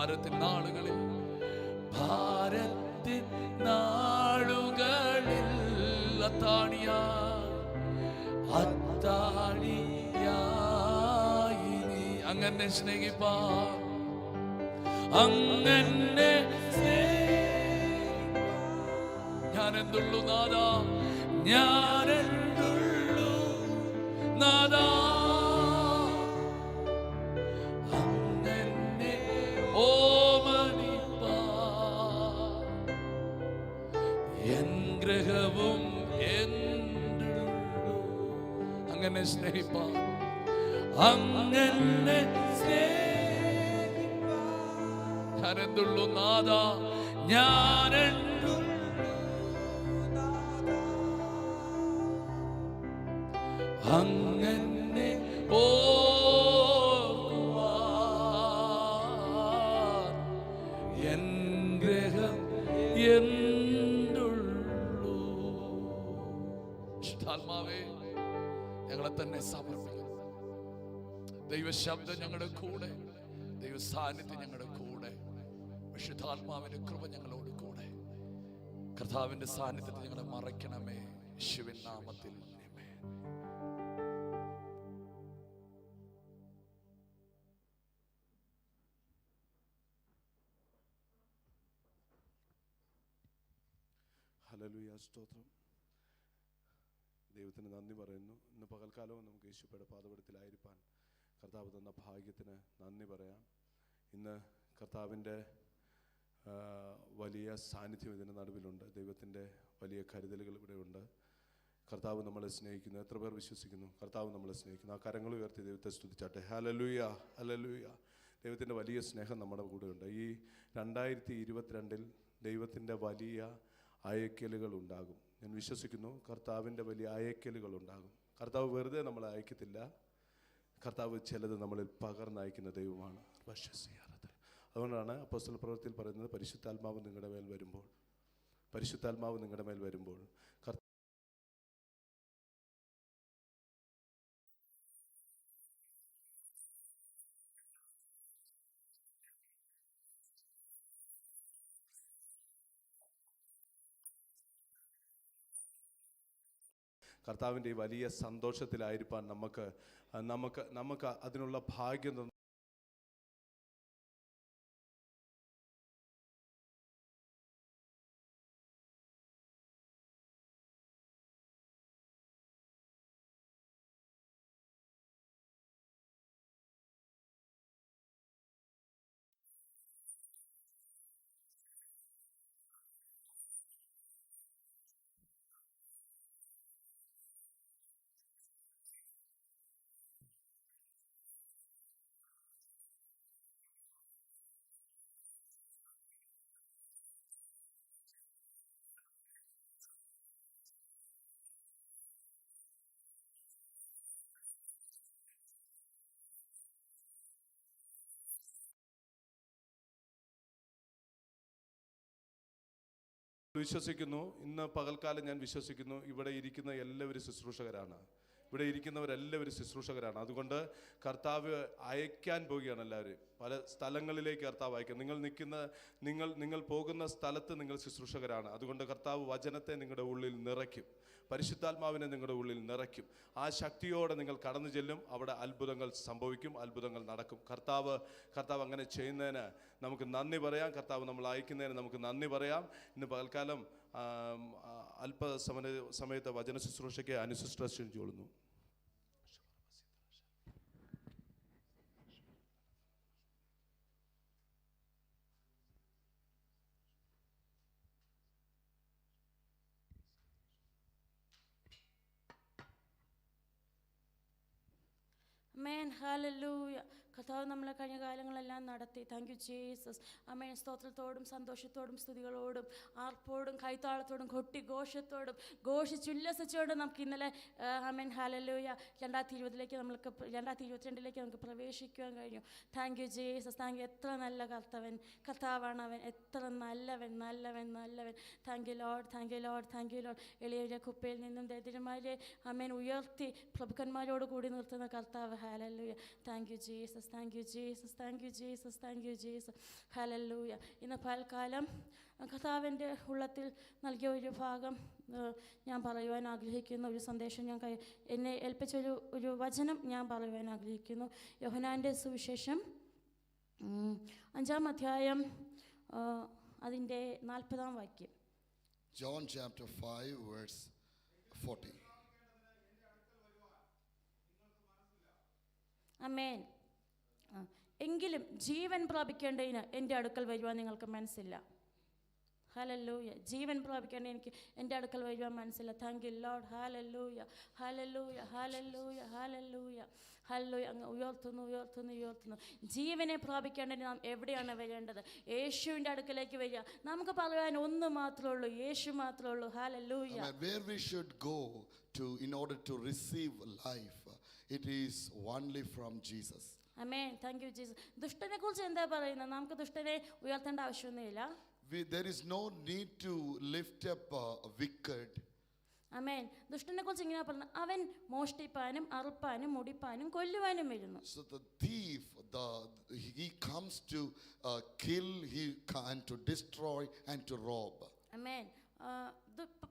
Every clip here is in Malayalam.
ഭാരത്തിൻ നാളുകളിൽ അത്താണിയായി നീ അങ്ങനെ സ്നേഹിപ്പാൻ, അങ്ങനെ ഞാനെന്തുള്ളൂ നാദാ, ഞാനെന്തുള്ളൂ നാദാ, അങ്ങനെ ഓമനിപ്പാൻ എൻ ഗ്രഹവും എന്തുള്ളൂ, അങ്ങനെ സ്നേഹിപ്പാൻ, അങ്ങനെ ഞാനെന്തുള്ളൂ നാദാ, ഞാനെന്തുള്ളൂ അങ്ങനെ ഓർക്കുവാൻ എൻ ഗ്രഹം എന്തുള്ളൂ. ആത്മാവേ, ഞങ്ങളെ തന്നെ സമർപ്പിക്കുന്നു. ദൈവശബ്ദം ഞങ്ങളുടെ കൂടെ, ദൈവ സാന്നിധ്യം ഞങ്ങളുടെ കൂടെ, വിശുദ്ധാത്മാവിന്റെ കൃപ ഞങ്ങളോട് കൂടെ. കർത്താവിന്റെ സാന്നിധ്യത്തിൽ ഞങ്ങളെ മറയ്ക്കണമേ, യേശുവിൻ നാമത്തിൽ. ഹല്ലേലൂയ, സ്തോത്രം. ദൈവത്തിന് നന്ദി പറയുന്നു. ഇന്ന് പകൽക്കാലവും നമുക്ക് യേശുവിന്റെ പാദപീഠത്തിലായിരിക്കാൻ കർത്താവ് തന്ന ഭാഗ്യത്തിന് നന്ദി പറയാം. ഇന്ന് കർത്താവിൻ്റെ വലിയ സാന്നിധ്യം ഇതിൻ്റെ നടുവിലുണ്ട്. ദൈവത്തിൻ്റെ വലിയ കരുതലുകൾ ഇവിടെയുണ്ട്. കർത്താവ് നമ്മളെ സ്നേഹിക്കുന്നു. എത്ര പേർ വിശ്വസിക്കുന്നു കർത്താവ് നമ്മളെ സ്നേഹിക്കുന്നു? ആ കരങ്ങൾ ഉയർത്തി ദൈവത്തെ സ്തുതിച്ചാട്ടെ. Hallelujah, hallelujah. ദൈവത്തിൻ്റെ വലിയ സ്നേഹം നമ്മുടെ കൂടെയുണ്ട്. ഈ 2022 ദൈവത്തിൻ്റെ വലിയ അയക്കലുകൾ ഉണ്ടാകും. ഞാൻ വിശ്വസിക്കുന്നു കർത്താവിൻ്റെ വലിയ അയക്കലുകൾ ഉണ്ടാകും. കർത്താവ് വെറുതെ നമ്മളെ അയക്കത്തില്ല. കർത്താവ് ചിലത് നമ്മളിൽ പകർന്നയക്കുന്ന ദൈവമാണ്. അതുകൊണ്ടാണ് അപ്പോസ്തല പ്രവൃത്തിയിൽ പറയുന്നത്, പരിശുദ്ധാത്മാവ് നിങ്ങളുടെ മേൽ വരുമ്പോൾ, പരിശുദ്ധാത്മാവ് നിങ്ങളുടെ മേൽ വരുമ്പോൾ കർത്താവിൻ്റെ ഈ വലിയ സന്തോഷത്തിലായിരിക്കാൻ നമുക്ക് അതിനുള്ള ഭാഗ്യം തന്നു. വിശ്വസിക്കുന്നു, ഇന്ന് പകൽക്കാലം ഞാൻ വിശ്വസിക്കുന്നു ഇവിടെ ഇരിക്കുന്ന എല്ലാവരും ശുശ്രൂഷകരാണ്. ഇവിടെ ഇരിക്കുന്നവരെല്ലാവരും ശുശ്രൂഷകരാണ്. അതുകൊണ്ട് കർത്താവ് അയക്കാൻ പോവുകയാണ്. എല്ലാവരും പല സ്ഥലങ്ങളിലേക്ക് കർത്താവ് അയക്കും. നിങ്ങൾ പോകുന്ന സ്ഥലത്ത് നിങ്ങൾ ശുശ്രൂഷകരാണ്. അതുകൊണ്ട് കർത്താവ് വചനത്തെ നിങ്ങളുടെ ഉള്ളിൽ നിറയ്ക്കും, പരിശുദ്ധാത്മാവിനെ നിങ്ങളുടെ ഉള്ളിൽ നിറയ്ക്കും. ആ ശക്തിയോടെ നിങ്ങൾ കടന്നു ചെല്ലും. അവിടെ അത്ഭുതങ്ങൾ സംഭവിക്കും, അത്ഭുതങ്ങൾ നടക്കും. കർത്താവ് അങ്ങനെ ചെയ്യുന്നതിന് നമുക്ക് നന്ദി പറയാം. കർത്താവ് നമ്മൾ അയക്കുന്നതിന് നമുക്ക് നന്ദി പറയാം. ഇന്ന് പകൽക്കാലം സമയത്ത് വചന ശുശ്രൂഷയ്ക്ക് അനുസിസ്റ്റർ ക്ഷണിച്ചുകൊള്ളുന്നു. Amen. Hallelujah. കർത്താവ് നമ്മളെ കഴിഞ്ഞ കാലങ്ങളെല്ലാം നടത്തി. Thank you Jesus. അമേൻ. സ്തോത്രത്തോടും സന്തോഷത്തോടും സ്തുതികളോടും ആർപ്പോടും കൈത്താളത്തോടും കൊട്ടിഘോഷത്തോടും ഘോഷിച്ചുല്ലസിച്ചോടും നമുക്ക് ഇന്നലെ അമേൻ ഹല്ലേലൂയ 2022 നമുക്ക് പ്രവേശിക്കുവാൻ കഴിഞ്ഞു. Thank you Jesus. Thank you. എത്ര നല്ല കർത്താവാണ് അവൻ. എത്ര നല്ലവൻ. Thank you Lord, thank you Lord, thank you Lord. എളിയ കുപ്പയിൽ നിന്നും ദരിദ്രന്മാരെ അമേൻ ഉയർത്തി പ്രഭുക്കന്മാരോട് കൂടി നിർത്തുന്ന കർത്താവ്. Hallelujah. Thank you Jesus. Jesus, thank you Jesus, thank you Jesus, thank you Jesus. Hallelujah. ഇന്ന് പൽക്കാലം കർത്താവിൻ്റെ ഉള്ളത്തിൽ നൽകിയ ഒരു ഭാഗം ഞാൻ പറയുവാൻ ആഗ്രഹിക്കുന്നു. ഒരു സന്ദേശം എന്നെ ഏൽപ്പിച്ചൊരു വചനം ഞാൻ പറയുവാൻ ആഗ്രഹിക്കുന്നു. യോഹന്നാൻ്റെ സുവിശേഷം 5-ാം അധ്യായം അതിൻ്റെ 40-ാം വാക്യം. John chapter 5 verse 40. ആമേൻ. എങ്കിലും ജീവൻ പ്രാപിക്കേണ്ടതിന് എൻ്റെ അടുക്കൽ വരുവാൻ നിങ്ങൾക്ക് മനസ്സില്ല. ഹല്ലേലൂയ. ജീവൻ പ്രാപിക്കേണ്ട എനിക്ക് എൻ്റെ അടുക്കൽ വരുവാൻ മനസ്സില്ല. Thank you Lord. Hallelujah, hallelujah, hallelujah, hallelujah, hallelujah. അങ്ങ് ഉയർത്തുന്നു. ജീവനെ പ്രാപിക്കേണ്ടതിന് നാം എവിടെയാണ് വരേണ്ടത്? യേശുവിൻ്റെ അടുക്കലേക്ക് വരിക. നമുക്ക് പറയാൻ ഒന്ന് മാത്രമേ ഉള്ളൂ, യേശു മാത്രമേ ഉള്ളൂ. Hallelujah. Where we should go to in order to receive life, it is only from Jesus. Amen. Thank you Jesus. ദുഷ്ടനെ കുറിച്ച് എന്താ പറയുന്നത്? നമുക്ക് ദുഷ്ടനെ ഉയർത്തേണ്ട ആവശ്യമൊന്നുമില്ല. There is no need to lift up a wicked. ആമേൻ. ദുഷ്ടനെ കുറിച്ച് ഇങ്ങനെ പറയുന്നത്, അവൻ മോഷ്ടിപ്പാനും അറുപ്പാനും മുടിപ്പാനും കൊല്ലുവാനും വരുന്നു. So the thief, he comes to kill, and to destroy and to rob. ആമേൻ.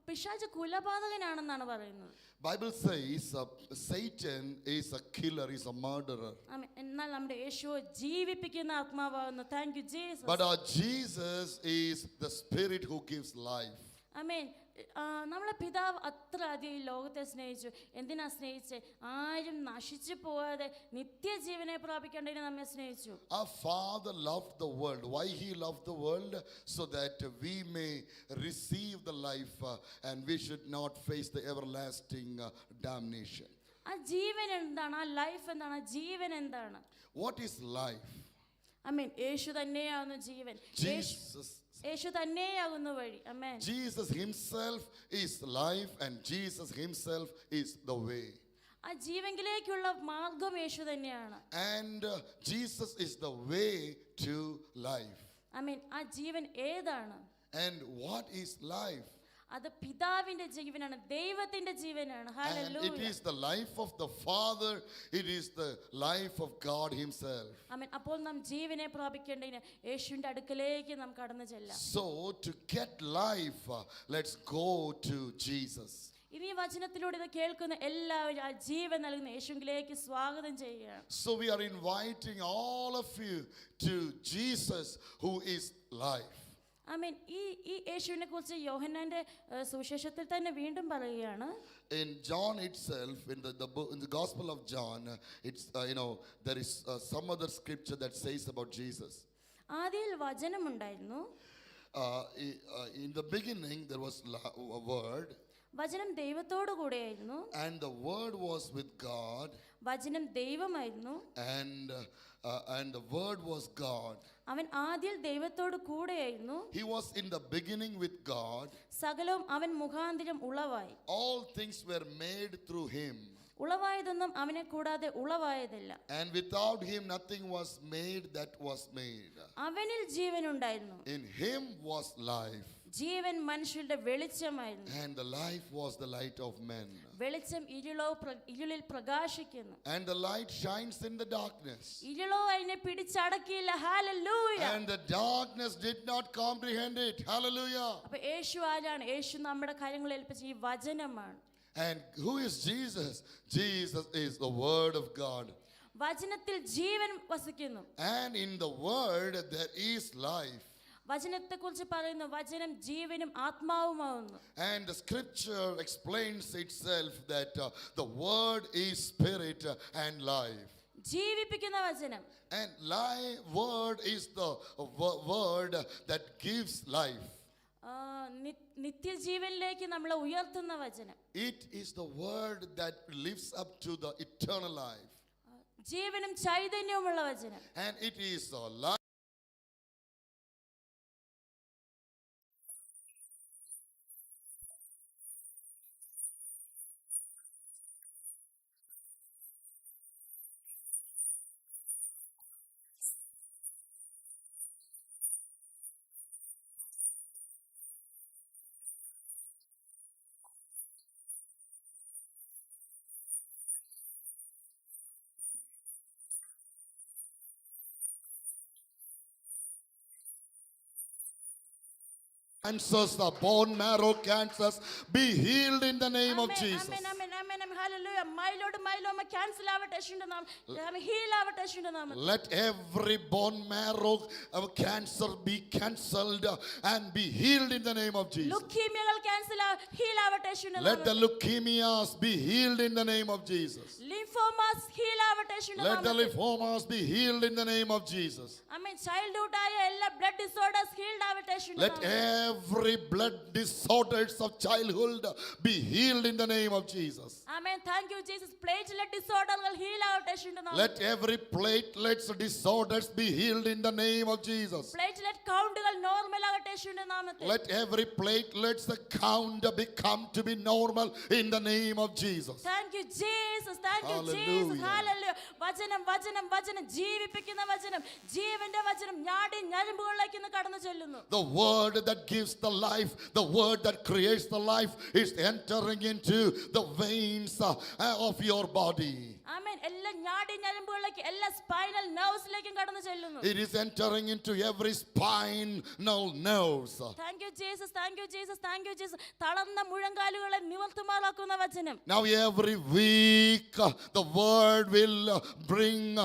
പിശാച് കുലപാതകനാണെന്നാണ് പറയുന്നത്. Bible says Satan is a killer, is a murderer. Amen. എന്നാൽ നമ്മുടെ യേശു ജീവിപ്പിക്കുന്ന ആത്മാവാകുന്നു. Thank you Jesus. But our Jesus is the spirit who gives life. Amen. നമ്മളെ പിതാവ് അത്ര അധികം ഈ ലോകത്തെ സ്നേഹിച്ചു. എന്തിനാ സ്നേഹിച്ചേ? ആരും നശിച്ചു പോകാതെ നിത്യജീവനെ പ്രാപിക്കേണ്ടതിന് നമ്മെ സ്നേഹിച്ചു. Our Father loved the world. Why He loved the world? So that we may receive the life and we should not face the everlasting damnation. ആ ജീവൻ എന്താണ്? ആ ലൈഫ് എന്താണ്? ആ ജീവൻ എന്താണ്? What is life? ആമേൻ. യേശു തന്നെയാകുന്നു ജീവൻ. യേശു തന്നെയാകുന്നു വഴി. ആമേൻ. Jesus Himself is life and Jesus Himself is the way. ആ ജീവനിലേക്കുള്ള മാർഗം യേശു തന്നെയാണ്. And Jesus is the way to life. ആമേൻ. ആ ജീവൻ ഏതാണ്? And what is life? അത് പിതാവിന്റെ ജീവനാണ്, ദൈവത്തിന്റെ ജീവനാണ്. And hallelujah. it is the life of the Father, it is the life of God Himself. ആമേൻ. അപ്പോൾ നാം ജീവനെ പ്രാപിക്കേണ്ടതിന് യേശുവിന്റെ അടുക്കലേക്ക് നാം കടന്നു ചെല്ലാം. So to get life, let's go to Jesus. ഇനി ഈ വചനത്തിലൂടെ ഇത് കേൾക്കുന്ന എല്ലാവരും ആ ജീവൻ നൽകുന്ന യേശുവിലേക്ക് സ്വാഗതം ചെയ്യുകയാണ്. So we are inviting all of you to Jesus who is life. ആമേൻ. ഈ യേശുവിനെ കുറിച്ച് യോഹന്നാന്റെ സുവിശേഷത്തിൽ തന്നെ വീണ്ടും പറയുകയാണ്. In John itself, in the Gospel of John, it's there is some other scripture that says about Jesus. ആദിയിൽ വചനമുണ്ടായിരുന്നു. In the beginning there was a word. വചനം ദൈവത്തോടു കൂടെയായിരുന്നു. And the word was with God. വചനം ദൈവമായിരുന്നു. And the word was God. അവൻ ആദിയിൽ ദൈവത്തോടു കൂടെയായിരുന്നു. He was in the beginning with God. സകലവും അവൻ മുഖാന്തരം ഉളവായി. All things were made through Him. ഉളവായതൊന്നും അവനെ കൂടാതെ ഉളവായതല്ല. And without Him nothing was made that was made. അവനിൽ ജീവൻ ഉണ്ടായിരുന്നു. In Him was life. ജീവൻ മനുഷ്യരുടെ വെളിച്ചമായിരുന്നു. And the life was the light of men. വെളിച്ചം ഇരുളിൽ പ്രകാശിക്കുന്നു. And the light shines in the darkness. ഇരുളോ അതിനെ പിടിച്ചടക്കിയില്ല. Hallelujah. And the darkness did not comprehend it. Hallelujah. അപ്പോൾ യേശു ആരാണ്? യേശു നമ്മുടെ കാര്യങ്ങൾ ഏൽപ്പിച്ച ഈ വചനമാണ്. And who is Jesus? Jesus is the word of God. വചനത്തിൽ ജീവൻ വസിക്കുന്നു. And in the word there is life. വചനത്തെക്കുറിച്ച് പറയുന്നു, വചനം ജീവനും ആത്മാവുമാവുന്നു. And the scripture explains itself that the word is spirit and life. ജീവിപ്പിക്കുന്ന വചനം. And word is the word that gives life. നിത്യജീവനിലേക്ക് നമ്മളെ ഉയർത്തുന്ന വചനം. It is the word that lifts up to the eternal life. ജീവനും ചൈതന്യവുമുള്ള വചനം. And it is the life. Cancers, the bone marrow cancers, be healed in the name of Jesus. Amen, amen, amen, amen, hallelujah. Myeloid myeloma cancel ആവട്ടെ യേശുവിന്റെ നാമത്തിൽ. Heal ആവട്ടെ യേശുവിന്റെ നാമത്തിൽ. Let every bone marrow cancer be cancelled and be healed in the name of Jesus. Leukemia cancel heal ആവട്ടെ യേശുവിന്റെ Let the നാമത്തിൽ. leukemias be healed in the name of Jesus. Lymphomas heal ആവട്ടെ യേശുവിന്റെ Let the നാമത്തിൽ. lymphomas be healed in the name of Jesus. Amen. Childhood ആയ എല്ലാ blood disorders healed ആവട്ടെ യേശുവിന്റെ Let നാമത്തിൽ. every blood disorders of childhood be healed in the name of Jesus. Amen. Thank you Jesus. Platelet disorderകൾ heal ആവട്ടെ യേശുവിന്റെ നാമത്തിൽ. Let every platelets disorders be healed in the name of Jesus. Platelet countകൾ normal ആവട്ടെ യേശുവിന്റെ നാമത്തിൽ. Let every platelets count become to be normal in the name of Jesus. Thank you Jesus. Thank you Hallelujah. Jesus. Hallelujah. വചനം വചനം വചനം ജീവിപ്പിക്കുന്ന വചനം ജീവന്റെ വചനം ഞാടി ഞരമ്പുകളിലേക്ക് ഇന്ന് കടന്നു ചെല്ലുന്നു. The word that gives the life, the word that creates the life is entering into the veins of your body. ആമേൻ. എല്ലാ ഞാടി ഞരമ്പുകളിലേക്ക് എല്ലാ സ്പൈനൽ നെർവ്സിലേക്കും കടന്നു ചെല്ലുന്നു. It is entering into every spinal nerves. Thank you Jesus. Thank you Jesus. Thank you Jesus. തളർന്ന മുഴങ്കാലുകളെ നിവർത്തുമാറാക്കുന്ന വചനം. Now every week the word will bring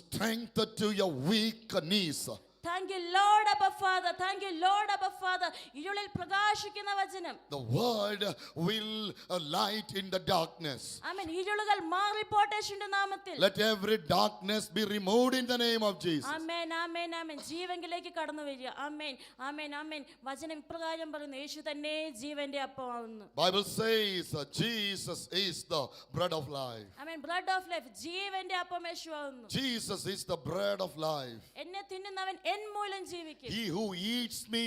strength to your weak knees. Thank you Lord Abba Father. Thank you Lord Abba Father. ഇരുളിൽ പ്രകാശിക്കുന്ന വചനം. The word will light in the darkness. ആമേൻ. ഇരുളുകൾ മാറിപ്പോട്ടെ യേശുവിന്റെ നാമത്തിൽ. Let every darkness be removed in the name of Jesus. ആമേൻ ആമേൻ ആമേൻ. ജീവങ്കിലേക്ക് കടന്നു വരിക. ആമേൻ ആമേൻ ആമേൻ. വചനം ഇപ്രകാരം പറയുന്നു യേശു തന്നെ ജീവന്റെ അപ്പമാകുന്നു. Bible says Jesus is the bread of life. Amen. Bread of life. ജീവന്റെ അപ്പം യേശുവാകുന്നു. Jesus is the bread of life. എന്നെ തിന്നുന്നവൻ എൻ മൂലം ജീവിക്കും. He who eats me,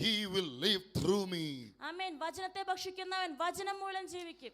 he will live through me. ആമേൻ. വചനത്തെ ഭക്ഷിക്കുന്നവൻ വചനം മൂലം ജീവിക്കും.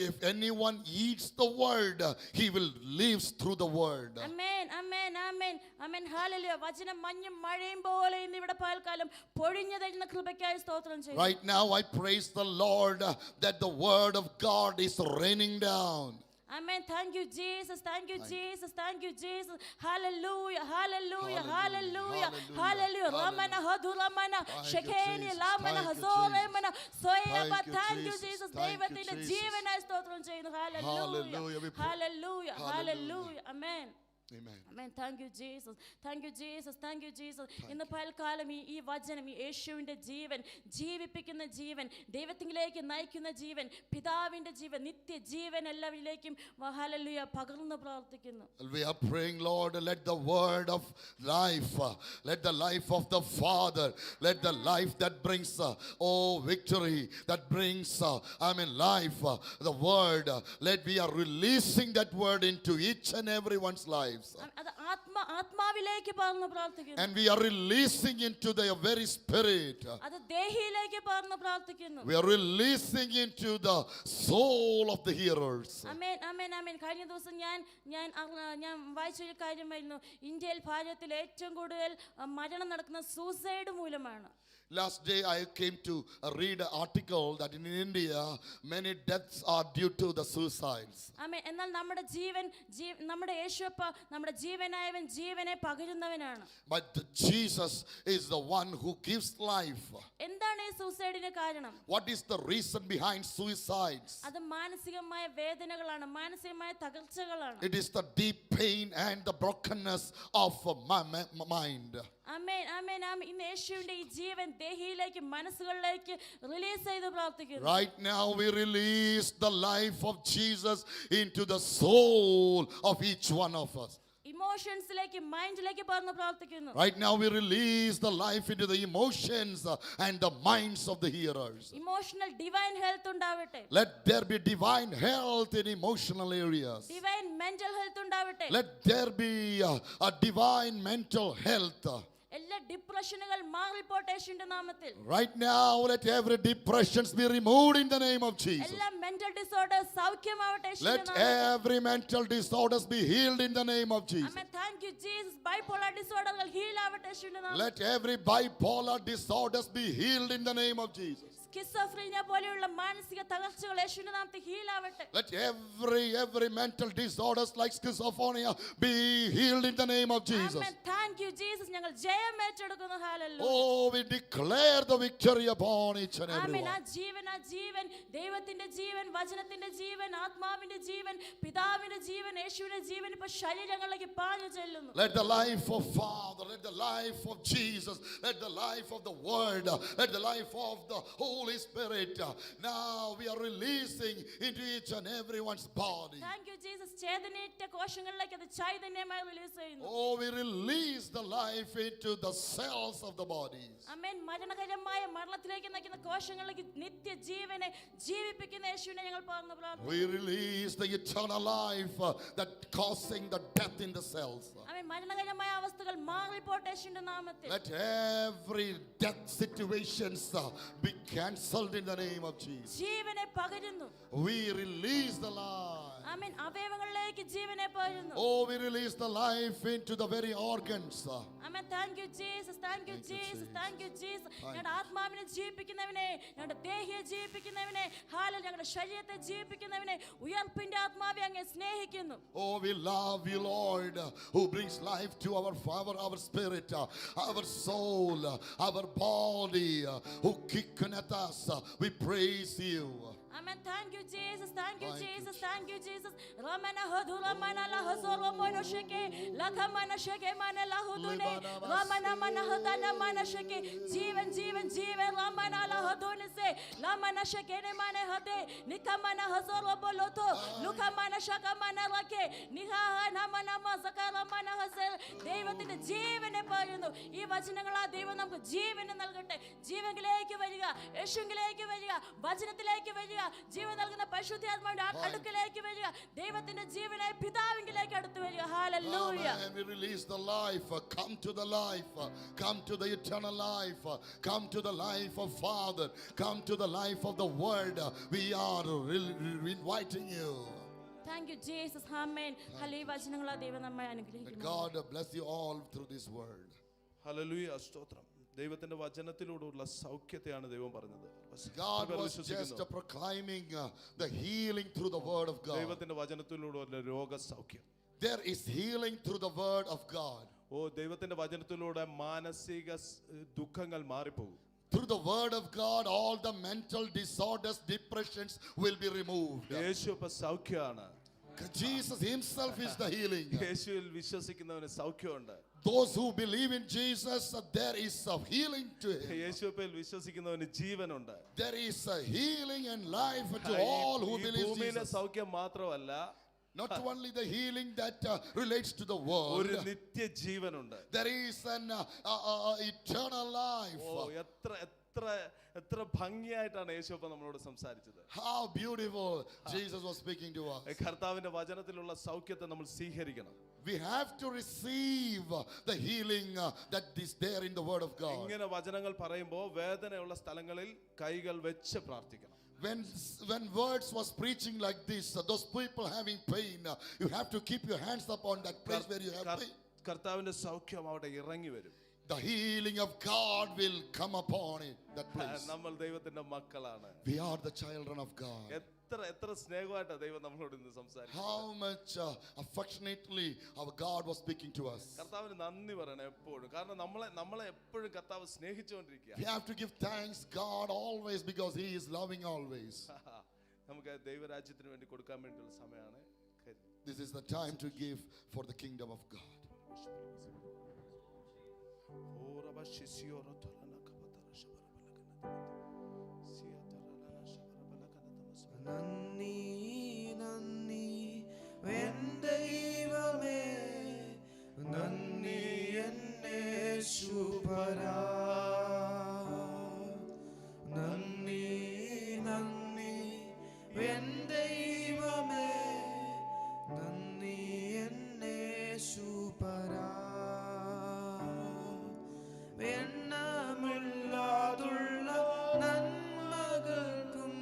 If anyone eats the word, he will live through the word. Amen amen amen amen. Hallelujah. വചനം മഞ്ഞും മഴയും പോലെ ഇന്ന് ഇവിടെ പകൽക്കാലം പൊഴിഞ്ഞു തരുന്ന കൃപയ്ക്കായി സ്തോത്രം ചെയ്യുന്നു. Right now I praise the Lord that the word of God is raining down. Amen. Thank you, Jesus. Thank you, Jesus. Thank you, Jesus. Hallelujah. Hallelujah. Hallelujah. Hallelujah. Ramana Haduramana Shekeni Lamana Hazoremana Soyaba. Thank you, Jesus. ദൈവത്തിന്റെ ജീവനായി സ്തോത്രം ചെയ്യുന്നു. Hallelujah. Hallelujah. Hallelujah. Amen. Amen. Amen. Thank you, Jesus. Thank you, Jesus. Thank you, Jesus. ഇന്ന് പൽക്കാലം ഈ വചനം ഈ യേശുവിന്റെ ജീവൻ ജീവിപ്പിക്കുന്ന ജീവൻ ദൈവത്തിലേക്ക് നയിക്കുന്ന ജീവൻ പിതാവിന്റെ ജീവൻ നിത്യ ജീവൻ എല്ലാവരിലേക്കും ഹല്ലേലൂയ പകർന്നു പ്രവർത്തിക്കുന്നു. We are praying, Lord, let the word of life, let the life of the Father, let the life that brings victory, that brings life, the word, let we are releasing that word into each and everyone's lives. അത് ആത്മാവിലേക്ക് പകർന്നു പ്രവർത്തിക്കുന്നു. And we are releasing into the very spirit. അത് ദേഹിയിലേക്ക് പകർന്നു പ്രവർത്തിക്കുന്നു. We are releasing into the soul of the hearers. ആമേൻ ആമേൻ ആമേൻ. കഴിഞ്ഞ ദിവസം ഞാൻ വായിച്ചൊരു കാര്യമായിരുന്നു. ഇന്ത്യയിൽ ഭാരതത്തിൽ ഏറ്റവും കൂടുതൽ മരണം നടക്കുന്ന സൂസൈഡ് മൂലമാണ്. Last day I came to read an article that in India many deaths are due to the suicides. ആമേൻ. എന്നാൽ നമ്മുടെ നമ്മുടെ യേശുവപ്പ നമ്മുടെ ജീവനായവൻ ജീവനെ പകരുന്നവനാണ്. But Jesus is the one who gives life. എന്താണ് ഈ സൂസൈഡിന് കാരണം? What is the reason behind suicides? അത് മാനസികമായ വേദനകളാണ്, മാനസികമായ തകർച്ചകളാണ്. It is the deep pain and the brokenness of mind. ആമേൻ ആമേൻ ആമേൻ. ഇന്ന് യേശുവിന്റെ ഈ ജീവൻ ദേഹിയിലേക്ക് മനസ്സുകളിലേക്ക് റിലീസ് ചെയ്ത് പ്രാർത്ഥിക്കുന്നു. Right now we release the life of Jesus into the soul of each one of us. ഇമോഷൻസിലേക്ക് മൈൻഡിലേക്ക് പറഞ്ഞു പ്രാർത്ഥിക്കുന്നു. Right now we release the life into the emotions and the minds of the hearers. Emotional divine health ഉണ്ടാവട്ടെ. Let there be divine health in emotional areas. Divine mental health ഉണ്ടാവട്ടെ. Let there be a divine mental health. എല്ലാ ഡിപ്രഷനുകൾ മാറിപ്പോട്ടെ യേശുവിന്റെ നാമത്തിൽ. Right now let every depressions be removed in the name of Jesus. എല്ലാ മെന്റൽ ഡിസോർഡേഴ്സ് സൗഖ്യമാവട്ടെ യേശുവിന്റെ Let നാമത്തിൽ. every mental disorders be healed in the name of Jesus. Amen. Thank you Jesus. Bipolar ഡിസോർഡറുകൾ ഹീൽ ആവട്ടെ യേശുവിന്റെ നാമത്തിൽ. Let every bipolar disorders be healed in the name of Jesus. Schizophrenia പോലെയുള്ള മാനസിക തകർച്ചകൾ യേശുവിന്റെ നാമത്തിൽ ഹീലാവട്ടെ. Let every mental disorders like schizophrenia be healed in the name of Jesus. Amen. Thank you Jesus. ഞങ്ങൾ ജയം ഏറ്റെടുക്കുന്നു. Hallelujah. Oh, we declare the victory upon each and every amen. one. ആ ജീവൻ ദൈവത്തിന്റെ ജീവൻ, വചനത്തിന്റെ ജീവൻ, ആത്മാവിന്റെ ജീവൻ, പിതാവിന്റെ ജീവൻ, യേശുവിന്റെ ജീവൻ ഇപ്പോൾ ശരീരങ്ങളിലേക്ക് പാഞ്ഞു ചെല്ലുന്നു. Let the life of Father, let the life of Jesus, let the life of the Word, let the life of the Holy Spirit, now we are releasing into each and everyone's body. Thank you Jesus. ചേതനേറ്റ കോശങ്ങളിലേക്ക് അത് ചൈതന്യമായി റിലീസ് ചെയ്യുന്നു. Oh, we release the life into the cells of the bodies. ആമേൻ. മരണകരമായ മരണത്തിലേക്ക് നയിക്കുന്ന കോശങ്ങളിലേക്ക് നിത്യജീവനെ ജീവിപ്പിക്കുന്ന യേശുവിനെ ഞങ്ങൾ പറഞ്ഞു പ്രാർത്ഥിക്കുന്നു. We release the eternal life that causing the death in the cells. ആമേൻ. മരണകരമായ അവസ്ഥകൾ മാറിപ്പോട്ടെ യേശുവിന്റെ നാമത്തിൽ. Let every death situations be cancelled in the name of Jesus. ജീവനെ പകരുന്നു. We release the life. ആമേൻ. അവയവങ്ങളിലേക്ക് ജീവനെ പകരുന്നു. Oh, we release the life into the very organs. Amen. Thank you Jesus. Thank you Jesus. Thank you Jesus. ഞങ്ങളുടെ ആത്മാവിനെ ജീവിപ്പിക്കുന്നവനെ, ഞങ്ങളുടെ ദേഹിയെ ജീവിപ്പിക്കുന്നവനെ, ഹല്ലേലൂയ, ഞങ്ങളുടെ ശരീരത്തെ ജീവിപ്പിക്കുന്നവനെ, ഉയർപ്പിന്റെ ആത്മാവെ അങ്ങേ സ്നേഹിക്കുന്നു. Oh, we love you, Lord, who brings life to our spirit, our soul, our body, who quickeneth us. We praise you. Amen. Thank you Jesus. Thank you Jesus. Thank you Jesus. Ramana hodula mana la hazoro mono sheke la kamana sheke mana la hodune ramana mana hodana mana sheke jeevan jeevan jeevan ramana la hodune se la mana sheke ne mane hode nikamana hazoro boloto lukamana shaka mana rake niha namana mazakara mana hazel ദൈവത്തിന്റെ ജീവനെ പറയുന്നു. ഈ വചനങ്ങളാ ദൈവം നമുക്ക് ജീവനെ നൽകട്ടെ. ജീവനിലേക്ക് വരിക, യേശുവിലേക്ക് വരിക, വചനത്തിലേക്ക് വരിക, ജീവൻ നൽകുന്ന പരിശുദ്ധാത്മാവിന്റെ അടുക്കലേക്ക് വരിക, ദൈവത്തിന്റെ ജീവനായി പിതാവിലേക്ക് അടുത്ത് വരിക. Hallelujah. And we release the life. Come to the life. Come to the eternal life. Come to the life of Father. Come to the life of the Word. We are inviting you. Thank you Jesus. Amen. Hallelujah. വചനങ്ങളാ ദൈവം നമ്മെ May അനുഗ്രഹിക്കുന്നു. God bless you all through this word. Hallelujah. സ്തോത്രം. ദൈവത്തിന്റെ വചനത്തിലൂടെയുള്ള സൗഖ്യത്തെയാണ് ദൈവം പറഞ്ഞത്. God was just proclaiming the healing through the word of God. ദൈവത്തിന്റെ വചനത്തിലൂടെയുള്ള രോഗസൗഖ്യം. There is healing through the word of God. ഓ, ദൈവത്തിന്റെ വചനത്തിലൂടെ മാനസിക ദുഃഖങ്ങൾ മാറിപ്പോകും. Through the word of God, all the mental disorders, depressions will be removed. യേശു ഇപ്പോ സൗഖ്യമാണ്. Jesus himself is the healing. യേശുവിൽ വിശ്വസിക്കുന്നവന് സൗഖ്യമുണ്ട്. Those who believe in Jesus, there is a healing to him. യേശുവിൽ വിശ്വസിക്കുന്നവന് ജീവനുണ്ട്. There is a healing and life to all who believe in ഭൂമിയിലെ Jesus. സൗഖ്യം മാത്രമല്ല, Not only the healing that relates to the world. ഒരു നിത്യജീവനുണ്ട്. There is an eternal life. ഓ, എത്ര ഭംഗിയായിട്ടാണ് യേശു ഇപ്പോ നമ്മളോട് സംസാരിച്ചത്. How beautiful Jesus was speaking to us. കർത്താവിന്റെ വചനത്തിലുള്ള സൗഖ്യത്തെ നമ്മൾ സ്വീകരിക്കണം. We have to receive the healing that is there in the word of God. ഇങ്ങനെ വചനങ്ങൾ പറയുമ്പോൾ വേദനയുള്ള സ്ഥലങ്ങളിൽ കൈകൾ വെച്ച് പ്രാർത്ഥിക്കണം. When words was preaching like this, those people having pain, you have to keep your hands upon that place where you have pain. കർത്താവിന്റെ സൗഖ്യം അവിടെ ഇറങ്ങി വരും. The healing of God will come upon it, that place. നമ്മൾ ദൈവത്തിന്റെ മക്കളാണ്. We are the children of God. എത്ര സ്നേഹമായിട്ടാണ് ദൈവം നമ്മളോട് ഇന്ന് സംസാരിക്കുന്നത്. How much affectionately our God was speaking to us. കർത്താവിന് നന്ദി പറയണം എപ്പോഴും. കാരണം നമ്മളെ എപ്പോഴും കർത്താവ് സ്നേഹിച്ചുകൊണ്ടിരിക്കുക. We have to give thanks God always because he is loving always. നമുക്ക് ദൈവരാജ്യത്തിന് വേണ്ടി കൊടുക്കാൻ വേണ്ടിയുള്ള സമയമാണ്. This is the time to give for the kingdom of God. നന്ദി നന്ദി എൻ ദൈവമേ, നന്ദി എന്നെ ശുഭരാ, നന്ദി നന്ദി എൻ ദൈവമേ, നന്ദി എന്നെ ശുഭരാ, എണ്ണമില്ലാതുള്ള നന്മകൾക്കും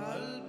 അത്ഭുത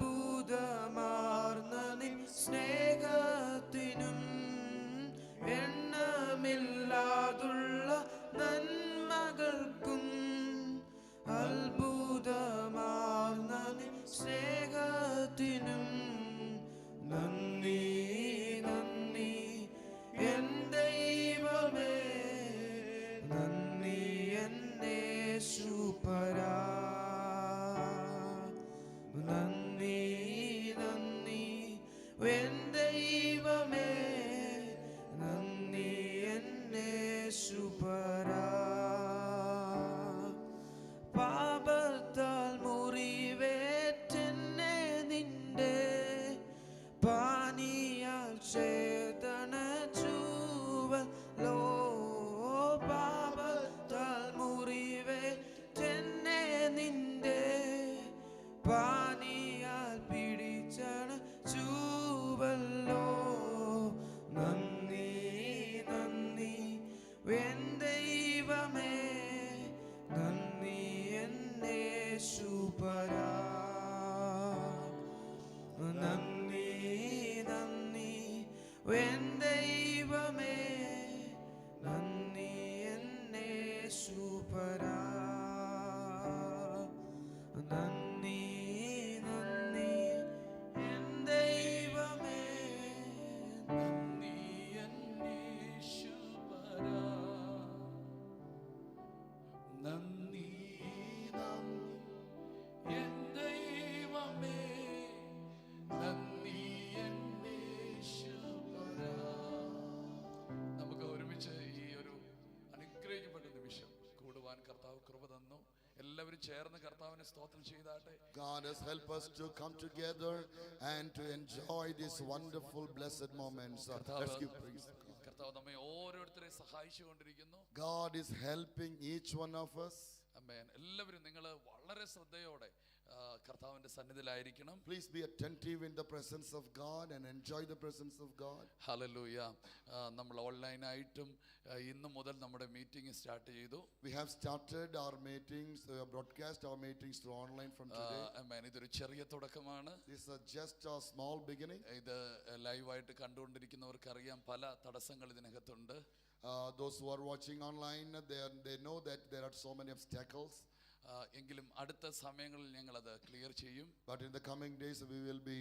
ദൈവമേ നന്ദി എന്നേശുപരാ നന്ദി നന്ദി എൻ ദൈവമേ നന്ദി എന്നേശുപരാ. നന്ദി നന്ദി എൻ ദൈവമേ, നന്ദി എന്നേശുപരാ. നമുക്ക് ഒരുമിച്ച് ഈ ഒരു അനുഗ്രഹിക്കപ്പെട്ട നിമിഷം കൂടുവാൻ കർത്താവ് കൃപ തന്നു. എല്ലാവരും ചേർന്ന് കർത്താവിനെ സ്തോത്രം ചെയ്താട്ടെ. God has helped us to come together and to enjoy these wonderful blessed moments. Let's give praise to God. കർത്താവ് നമ്മെ ഓരോരുത്തരെ സഹായിച്ചുകൊണ്ടിരിക്കുന്നു. God is helping each one of us. ആമേൻ. എല്ലാവരും നിങ്ങൾ വളരെ ശ്രദ്ധയോടെ കർത്താവിന്റെ സന്നിധിയിലായിരിക്കണം. Please be attentive in the presence of God and enjoy the presence of God. Hallelujah. നമ്മൾ ഓൺലൈനായിട്ടും ഇന്ന് മുതൽ നമ്മുടെ മീറ്റിംഗ് സ്റ്റാർട്ട് ചെയ്തു. We have started our meetings, broadcast our meetings through online from today. ആമേൻ. ഇതൊരു ചെറിയ തുടക്കമാണ്. This is just a small beginning. ഇത് ലൈവായിട്ട് കണ്ടുകൊണ്ടിരിക്കുന്നവർക്ക് അറിയാം പല തടസ്സങ്ങൾ ഇതിനകത്തുണ്ട്. Those who are watching online, they know that there are so many obstacles. എങ്കിലും അടുത്ത സമയങ്ങളിൽ ഞങ്ങൾ അത് ക്ലിയർ ചെയ്യും. But in the coming days, we will be,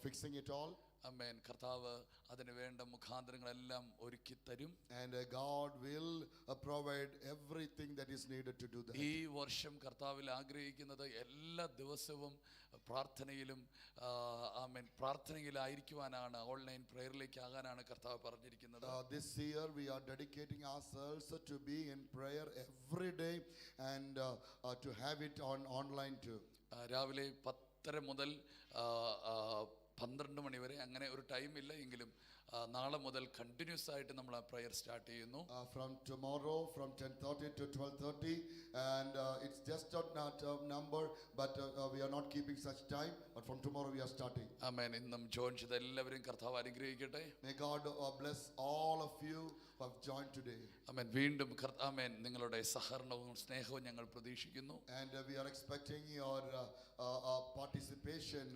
fixing it all. ആമേൻ. കർത്താവ് അതിന് വേണ്ട മുഖാന്തരങ്ങളെല്ലാം ഒരുക്കി തരും. And God will provide everything that is needed to do that. ഈ വർഷം കർത്താവിൽ ആഗ്രഹിക്കുന്നത് എല്ലാ ദിവസവും പ്രാർത്ഥനയിലും ആമേൻ പ്രാർത്ഥനയിലായിരിക്കുവാനാണ്, ഓൺലൈൻ പ്രേയറിലേക്ക് ആകാനാണ് കർത്താവ് പറഞ്ഞിരിക്കുന്നത്. This year we are dedicating ourselves to be in prayer every day and to have it online too. രാവിലെ 10:30 മുതൽ 12 മണി വരെ, അങ്ങനെ ഒരു ടൈം ഇല്ല എങ്കിലും നാളെ മുതൽ കണ്ടിന്യൂസ് ആയിട്ട് നമ്മൾ ആ പ്രയർ സ്റ്റാർട്ട് ചെയ്യുന്നു. From tomorrow from 10:30 to 12:30, and it's just not a number, but we are not keeping such time, but from tomorrow we are starting. ആമേൻ. ഇന്നും ജോയിൻ ചെയ്ത എല്ലാവരെയും കർത്താവ് അനുഗ്രഹിക്കട്ടെ. May God bless all of you who have joined today. ആമേൻ. വീണ്ടും ആമേൻ നിങ്ങളുടെ സഹകരണവും സ്നേഹവും ഞങ്ങൾ പ്രതീക്ഷിക്കുന്നു. And we are expecting your participation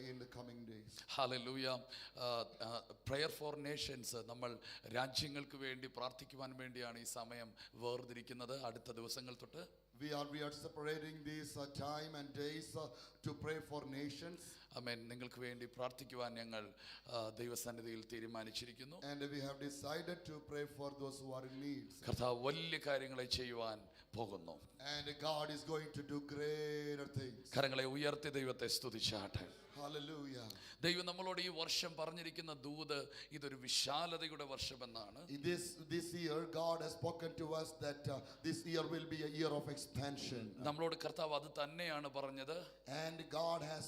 in the coming days. Hallelujah. Prayer for nations, നമ്മൾ രാജ്യങ്ങൾക്ക് വേണ്ടി പ്രാർത്ഥിക്കുവാൻ വേണ്ടിയാണ് ഈ സമയം വേർതിരിക്കുന്നത്. അടുത്ത ദിവസങ്ങൾ തൊട്ട് We are separating these time and days to pray for nations. ആമേൻ. നിങ്ങൾക്ക് വേണ്ടി പ്രാർത്ഥിക്കുവാൻ ഞങ്ങൾ ദൈവസന്നിധിയിൽ തീരുമാനിച്ചിരിക്കുന്നു. And we have decided to pray for those who are in need. കർത്താവ് വലിയ കാര്യങ്ങളെ ചെയ്യുവാൻ പോകുന്നു. And God is going to do greater things. കരങ്ങളെ ഉയർത്തി ദൈവത്തെ സ്തുതിച്ചാട്ടെ. Hallelujah. ദൈവം നമ്മളോട് ഈ വർഷം പറഞ്ഞിരിക്കുന്ന ദൂത് ഇതൊരു വിശാലതയുടെ വർഷമെന്നാണ്. This year God has spoken to us that this year will be a year of expansion. നമ്മളോട് കർത്താവ് അത് തന്നെയാണ് പറഞ്ഞത്. And God has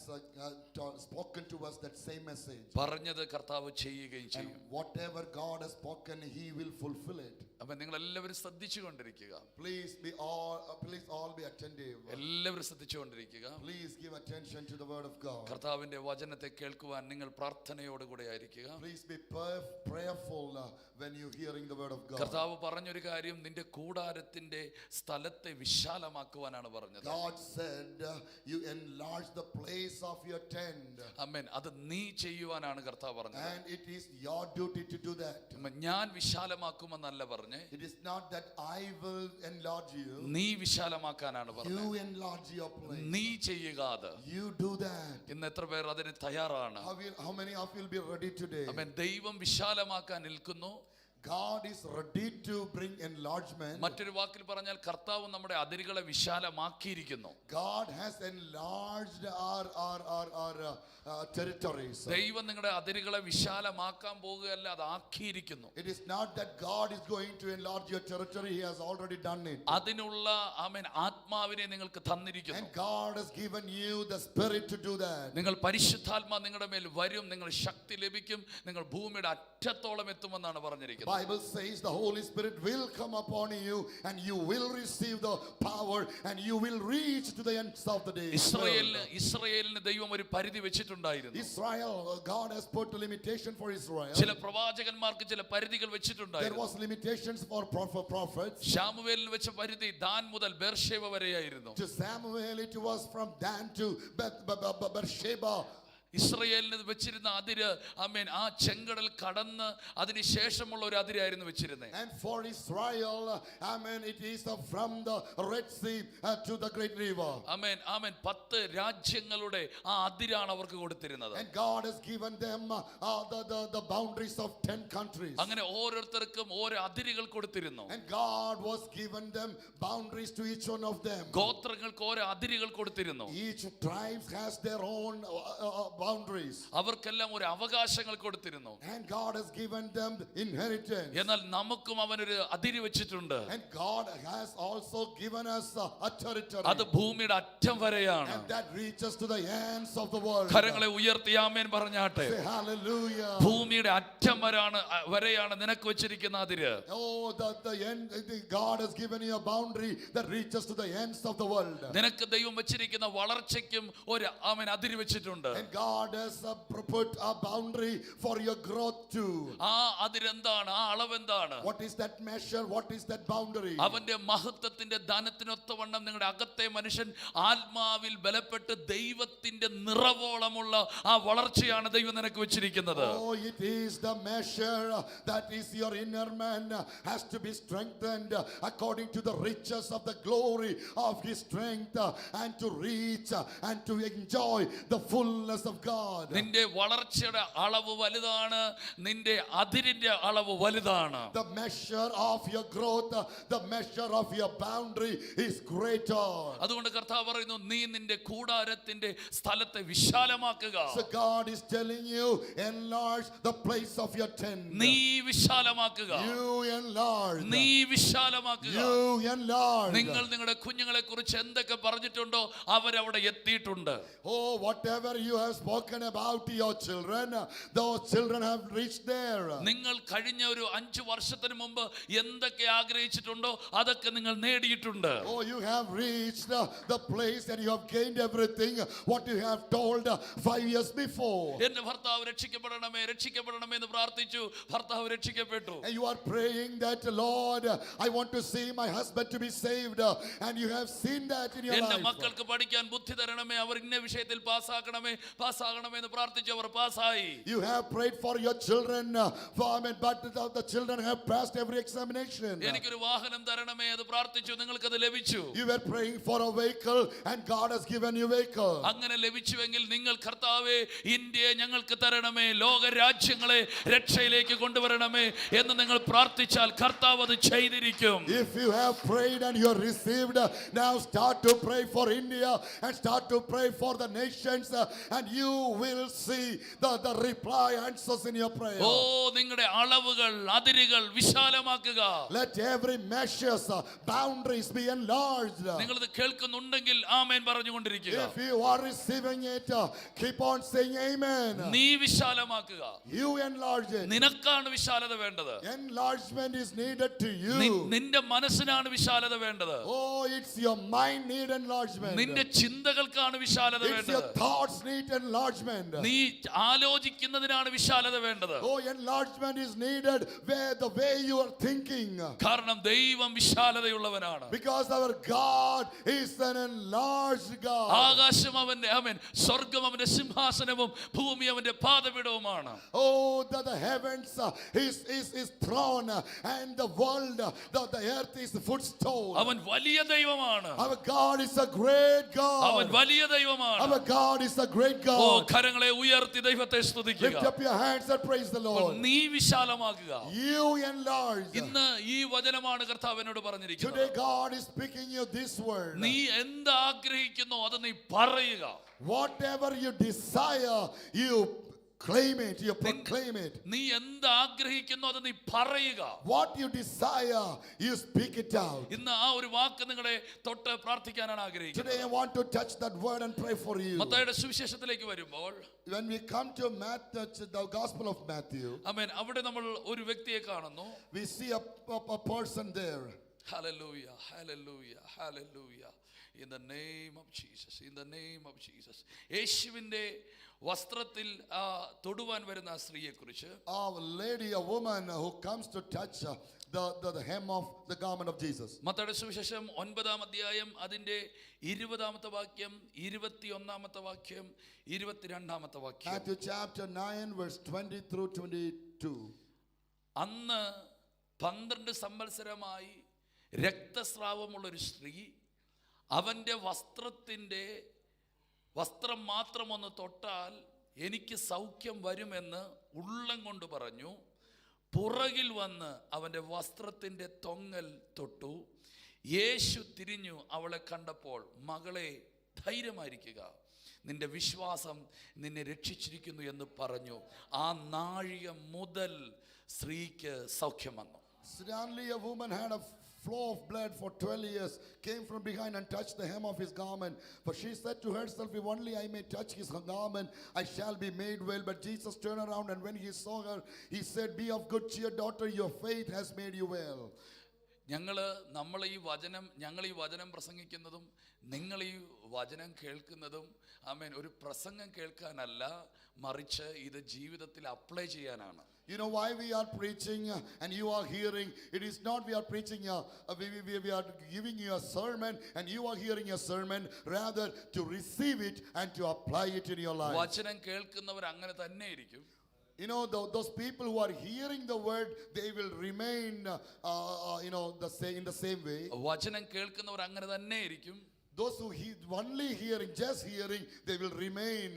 spoken to us that same message. പറഞ്ഞത് കർത്താവ് ചെയ്യുകയും And ചെയ്യും. whatever God has spoken, He will fulfill it. അപ്പൊ നിങ്ങൾ എല്ലാവരും ശ്രദ്ധിച്ചുകൊണ്ടിരിക്കുക. Please all be attentive. എല്ലാവരും ശ്രദ്ധിച്ചുകൊണ്ടിരിക്കുക. Please give attention to the word of God. കർത്താവിന്റെ വചനത്തെ കേൾക്കുവാൻ നിങ്ങൾ പ്രാർത്ഥനയോടുകൂടെ ആയിരിക്കുക. Please be prayerful when you hearing the word of God. കർത്താവ് പറഞ്ഞൊരു കാര്യം, നിന്റെ കൂടാരത്തിന്റെ സ്ഥലത്തെ വിശാലമാക്കുവാനാണ് പറഞ്ഞത്. God said you enlarge the place of your tent. ആമേൻ. അത് നീ ചെയ്യുവാനാണ് കർത്താവ് പറഞ്ഞത്. And it is your duty to do that. ഞാൻ വിശാലമാക്കുമെന്നല്ല പറഞ്ഞേ, It is not that I will enlarge you. നീ വിശാലമാക്കാനാണ് പറഞ്ഞത്. You enlarge your place. നീ ചെയ്യുക അത്. You do that. ഇന്ന് എത്ര പേർ അതിന് തയ്യാറാണ്? How many of you will be ready today? ആമേൻ. ദൈവം വിശാലമാക്കാൻ നിൽക്കുന്നു. God is ready to bring enlargement. മറ്റൊരു വാക്കിൽ പറഞ്ഞാൽ കർത്താവ് നമ്മുടെ അതിരുകളെ വിശാലമാക്കിയിരിക്കുന്നു. God has enlarged our territories. ദൈവം നിങ്ങളുടെ അതിരുകളെ വിശാലമാക്കാൻ പോകുകയല്ല, അത് ആക്കിയിരിക്കുന്നു. It is not that God is going to enlarge your territory. He has already done it. അതിനുള്ള ആമേൻ ആത്മാവിനെ നിങ്ങൾക്ക് തന്നിരിക്കുന്നു. And God has given you the spirit to do that. നിങ്ങൾ പരിശുദ്ധാത്മാ നിങ്ങളുടെ മേൽ വരും, നിങ്ങൾ ശക്തി ലഭിക്കും, നിങ്ങൾ ഭൂമിയുടെ അറ്റത്തോളം എത്തുമെന്നാണ് പറഞ്ഞിരിക്കുന്നത്. Bible says the Holy Spirit will come upon you and you will receive the power and you will reach to the ends of the day. ഇസ്രായേലിന് ദൈവം ഒരു പരിധി വെച്ചിട്ടുണ്ടായിരുന്നു. Israel, God has put a limitation for Israel. ചില പ്രവാചകന്മാർക്ക് ചില പരിധികൾ There വെച്ചിട്ടുണ്ടായിരുന്നു. was limitations for prophets. ശമൂവേലിന് വെച്ച പരിധി ദാൻ മുതൽ ബേർഷേബ വരെയായിരുന്നു. To Samuel it was from Dan to Beersheba. ഇസ്രയേലിന് വെച്ചിരുന്ന അതിര് ആമേൻ ആ ചെങ്കടൽ കടന്ന് അതിനുശേഷമുള്ള ഒരു അതിരായിരുന്നു വെച്ചിരുന്നത്. And for Israel, amen, it is from the Red Sea to the Great River. ആമേൻ ആമേൻ 10 രാജ്യങ്ങളുടെ ആ അതിരാണ് അവർക്ക് കൊടുത്തിരുന്നത്. And God has given them the boundaries of 10 countries. അങ്ങനെ ഓരോരുത്തർക്കും ഓരോ അതിരുകൾ കൊടുത്തിരുന്നു. And God was given them boundaries to each one of them. ഗോത്രങ്ങൾക്ക് ഓരോ അതിരുകൾ കൊടുത്തിരുന്നു. Each tribe has their own boundaries. അവർക്കെല്ലാം ഒരു അവകാശങ്ങൾ കൊടുത്തിരുന്നു. And God has given them inheritance. എന്നാൽ നമുക്കും അവനൊരു അതിര് വെച്ചിട്ടുണ്ട്. And God has also given us a territory. അത് ഭൂമിയുടെ അറ്റം വരെയാണ്. And that reaches to the ends of the world. കരങ്ങളെ ഉയർത്തി ആമേൻ പറഞ്ഞാട്ടെ. Say hallelujah. ഭൂമിയുടെ അറ്റം വരെയാണ് നിനക്ക് വെച്ചിരിക്കുന്ന അതിര്. Oh, the end. God has given you a boundary that reaches to the ends of the world. നിനക്ക് ദൈവം വെച്ചിരിക്കുന്ന വളർച്ചയ്ക്കും ഒരു ആമേൻ അതിര് വെച്ചിട്ടുണ്ട്. And God has put a boundary for your growth too. ആ അതിരെന്താണ്? ആ അളവെന്താണ്? What is that measure? What is that boundary? അവന്റെ മഹത്വത്തിന്റെ ധനത്തിനൊത്തവണ്ണം നിങ്ങളുടെ അകത്തെ മനുഷ്യൻ ആത്മാവിൽ ബലപ്പെട്ട് ദൈവത്തിന്റെ നിറവോളമുള്ള ആ വളർച്ചയാണ് ദൈവം നിനക്ക് വെച്ചിരിക്കുന്നത്. Oh, it is the measure that is your inner man has to be strengthened according to the riches of the glory of his strength and to reach and to enjoy the fullness of God. നിന്റെ വളർച്ചയുടെ അളവ് വലുതാണ്, നിന്റെ അതിരിന്റെ അളവ് വലുതാണ്. The measure of your growth, the measure of your boundary is greater. അതുകൊണ്ട് കർത്താവ് പറയുന്നു, നീ നിന്റെ കൂടാരത്തിന്റെ സ്ഥലത്തെ വിശാലമാക്കുക. So God is telling you, enlarge the place of your tent. നീ വിശാലമാക്കുക. You enlarge. നീ വിശാലമാക്കുക. You enlarge. നിങ്ങൾ നിങ്ങളുടെ കുഞ്ഞുങ്ങളെ കുറിച്ച് എന്തൊക്കെ പറഞ്ഞിട്ടുണ്ടോ അവരവിടെ എത്തിയിട്ടുണ്ട്. Oh, whatever you have spoken about your children, those children have reached there. നിങ്ങൾ കഴിഞ്ഞ ഒരു 5 വർഷത്തിന് മുമ്പ് എന്തൊക്കെ ആഗ്രഹിച്ചിട്ടുണ്ടോ അതൊക്കെ നിങ്ങൾ നേടിയിട്ടുണ്ട്. Oh, you have reached the place and you have gained everything what you have told 5 years before. എന്റെ ഭർത്താവ് രക്ഷിക്കപ്പെടണമേ രക്ഷിക്കപ്പെടണമേ എന്ന് പ്രാർത്ഥിച്ചു. ഭർത്താവ് രക്ഷിക്കപ്പെട്ടു. And you are praying that, Lord, I want to see my husband to be saved, and you have seen that in your എന്റെ life. മക്കൾക്ക് പഠിക്കാൻ ബുദ്ധി തരണമേ, അവർ ഇന്ന വിഷയത്തിൽ പാസ്സാക്കണമേ എന്ന് പ്രാർത്ഥിച്ചു. അവർ പാസ്സായി. You have prayed for your children, but the children have passed every examination. എനിക്കൊരു വാഹനം തരണമേ അത് പ്രാർത്ഥിച്ചു. നിങ്ങൾക്കത് ലഭിച്ചു. You were praying for a vehicle and God has given you vehicle. അങ്ങനെ ലഭിച്ചുവെങ്കിൽ നിങ്ങൾ കർത്താവേ ഇന്ത്യയെ ഞങ്ങൾക്ക് തരണമേ, ലോക രാജ്യങ്ങളെ രക്ഷയിലേക്ക് കൊണ്ടുവരണമേ എന്ന് നിങ്ങൾ പ്രാർത്ഥിച്ചാൽ കർത്താവ് അത് ചെയ്തിരിക്കും. If you have prayed and you have received, now start to pray for India and start to pray for the nations, and you will see the reply answers in your prayer. ഓ നിങ്ങളുടെ അളവുകൾ അതിരുകൾ വിശാലമാക്കുക. Let every measures boundaries be enlarged. നിങ്ങൾ ഇത് കേൾക്കുന്നുണ്ടെങ്കിൽ ആമേൻ പറഞ്ഞുകൊണ്ടിരിക്കുക. If you are receiving it, keep on saying amen. നീ വിശാലമാക്കുക. You enlarge it. നിനക്കാണ് വിശാലത വേണ്ടത്. Enlargement is needed to you. നിന്റെ മനസ്സിനാണ് വിശാലത വേണ്ടത്. Oh, it's your mind need enlargement. നിന്റെ ചിന്തകൾക്കാണ് വിശാലത It's your വേണ്ടത്. thoughts need enlargement. നീ ആലോചിക്കുന്നതിനാണ് വിശാലത വേണ്ടത്. Oh, enlargement is needed where the way you are thinking. കാരണം ദൈവം വിശാലതയുള്ളവനാണ്. Because our God is an enlarged God. ആകാശം അവന്റെ സ്വർഗം അവന്റെ സിംഹാസനവും ഭൂമി അവന്റെ പാദപീഠവുമാണ്. Oh, the heavens is throne and the world, the earth is the footstool. അവൻ വലിയ ദൈവമാണ്. Our God is a great അവൻ God. വലിയ ദൈവമാണ്. Our God is a great oh God. കരങ്ങളെ ഉയർത്തി ദൈവത്തെ Lift സ്തുതിക്കുക. up your hands and praise the Lord. നീ വിശാലമാക്കുക. You enlarge. ഇന്ന് ഈ വചനമാണ് കർത്താവ് എന്നോട് പറഞ്ഞിരിക്കുന്നത്. Today God is speaking you this word. നീ എന്ത് ആഗ്രഹിക്കുന്നോ അത് നീ പറയുക. Whatever you desire, you claim it, you proclaim it. നീ എന്ത് ആഗ്രഹിക്കുന്നോ അത് നീ പറയുക. What you desire, you speak it out. ഇന്ന് ആ ഒരു വാക്ക് നിങ്ങളെ തൊട്ട് പ്രാർത്ഥിക്കാനാണ് ആഗ്രഹിക്കുന്നത്. Today I want to touch that word and pray for you. മത്തായിയുടെ സുവിശേഷത്തിലേക്ക് വരുമ്പോൾ When we come to the Gospel of Matthew, ആമേൻ അവിടെ നമ്മൾ ഒരു വ്യക്തിയെ കാണുന്നു. we see a person there. Hallelujah hallelujah hallelujah. In the name of Jesus. In the name of Jesus. യേശുവിൻ്റെ വസ്ത്രത്തിൽ തൊടുവാൻ വരുന്ന ആ സ്ത്രീയെക്കുറിച്ച്, A lady, a woman who comes to touch the hem of the garment of Jesus. മത്തായിയുടെ സുവിശേഷം 9-ാം അധ്യായം അതിൻ്റെ 20-ാമത്തെ വാക്യം, 21-ാമത്തെ വാക്യം, 22-ാമത്തെ വാക്യം. Matthew chapter 9 verse 20 through 22. അന്ന് 12 സംവത്സരമായി രക്തസ്രാവമുള്ളൊരു സ്ത്രീ അവൻ്റെ വസ്ത്രം മാത്രം ഒന്ന് തൊട്ടാൽ എനിക്ക് സൗഖ്യം വരുമെന്ന് ഉള്ളം കൊണ്ട് പറഞ്ഞു. പുറകിൽ വന്ന് അവൻ്റെ വസ്ത്രത്തിൻ്റെ തൊങ്ങൽ തൊട്ടു. യേശു തിരിഞ്ഞു അവളെ കണ്ടപ്പോൾ, മകളെ ധൈര്യമായിരിക്കുക, നിന്റെ വിശ്വാസം നിന്നെ രക്ഷിച്ചിരിക്കുന്നു എന്ന് പറഞ്ഞു. ആ നാഴിക മുതൽ സ്ത്രീക്ക് സൗഖ്യം വന്നു. Suddenly a woman had a flow of blood for 12 years, came from behind and touched the hem of his garment. For she said to herself, if only I may touch his garment, I shall be made well. But Jesus turned around, and when he saw her, he said, be of good cheer, daughter, your faith has made you well. നമ്മൾ ഈ വചനം പ്രസംഗിക്കുന്നതും നിങ്ങൾ ഈ വചനം കേൾക്കുന്നതും ആമേൻ ഒരു പ്രസംഗം കേൾക്കാനല്ല, മറിച്ച് ഇത് ജീവിതത്തിൽ അപ്ലൈ ചെയ്യാനാണ്. You know why we are preaching and you are hearing? It is not we are preaching, we are giving you a sermon and you are hearing a sermon, rather to receive it and to apply it in your life. വചനം കേൾക്കുന്നവർ അങ്ങനെ തന്നെ ഇരിക്കും. You know, those people who are hearing the word, they will remain, in the same way. വചനം കേൾക്കുന്നവർ അങ്ങനെ തന്നെ ഇരിക്കും. Those who only hearing, just hearing, they will remain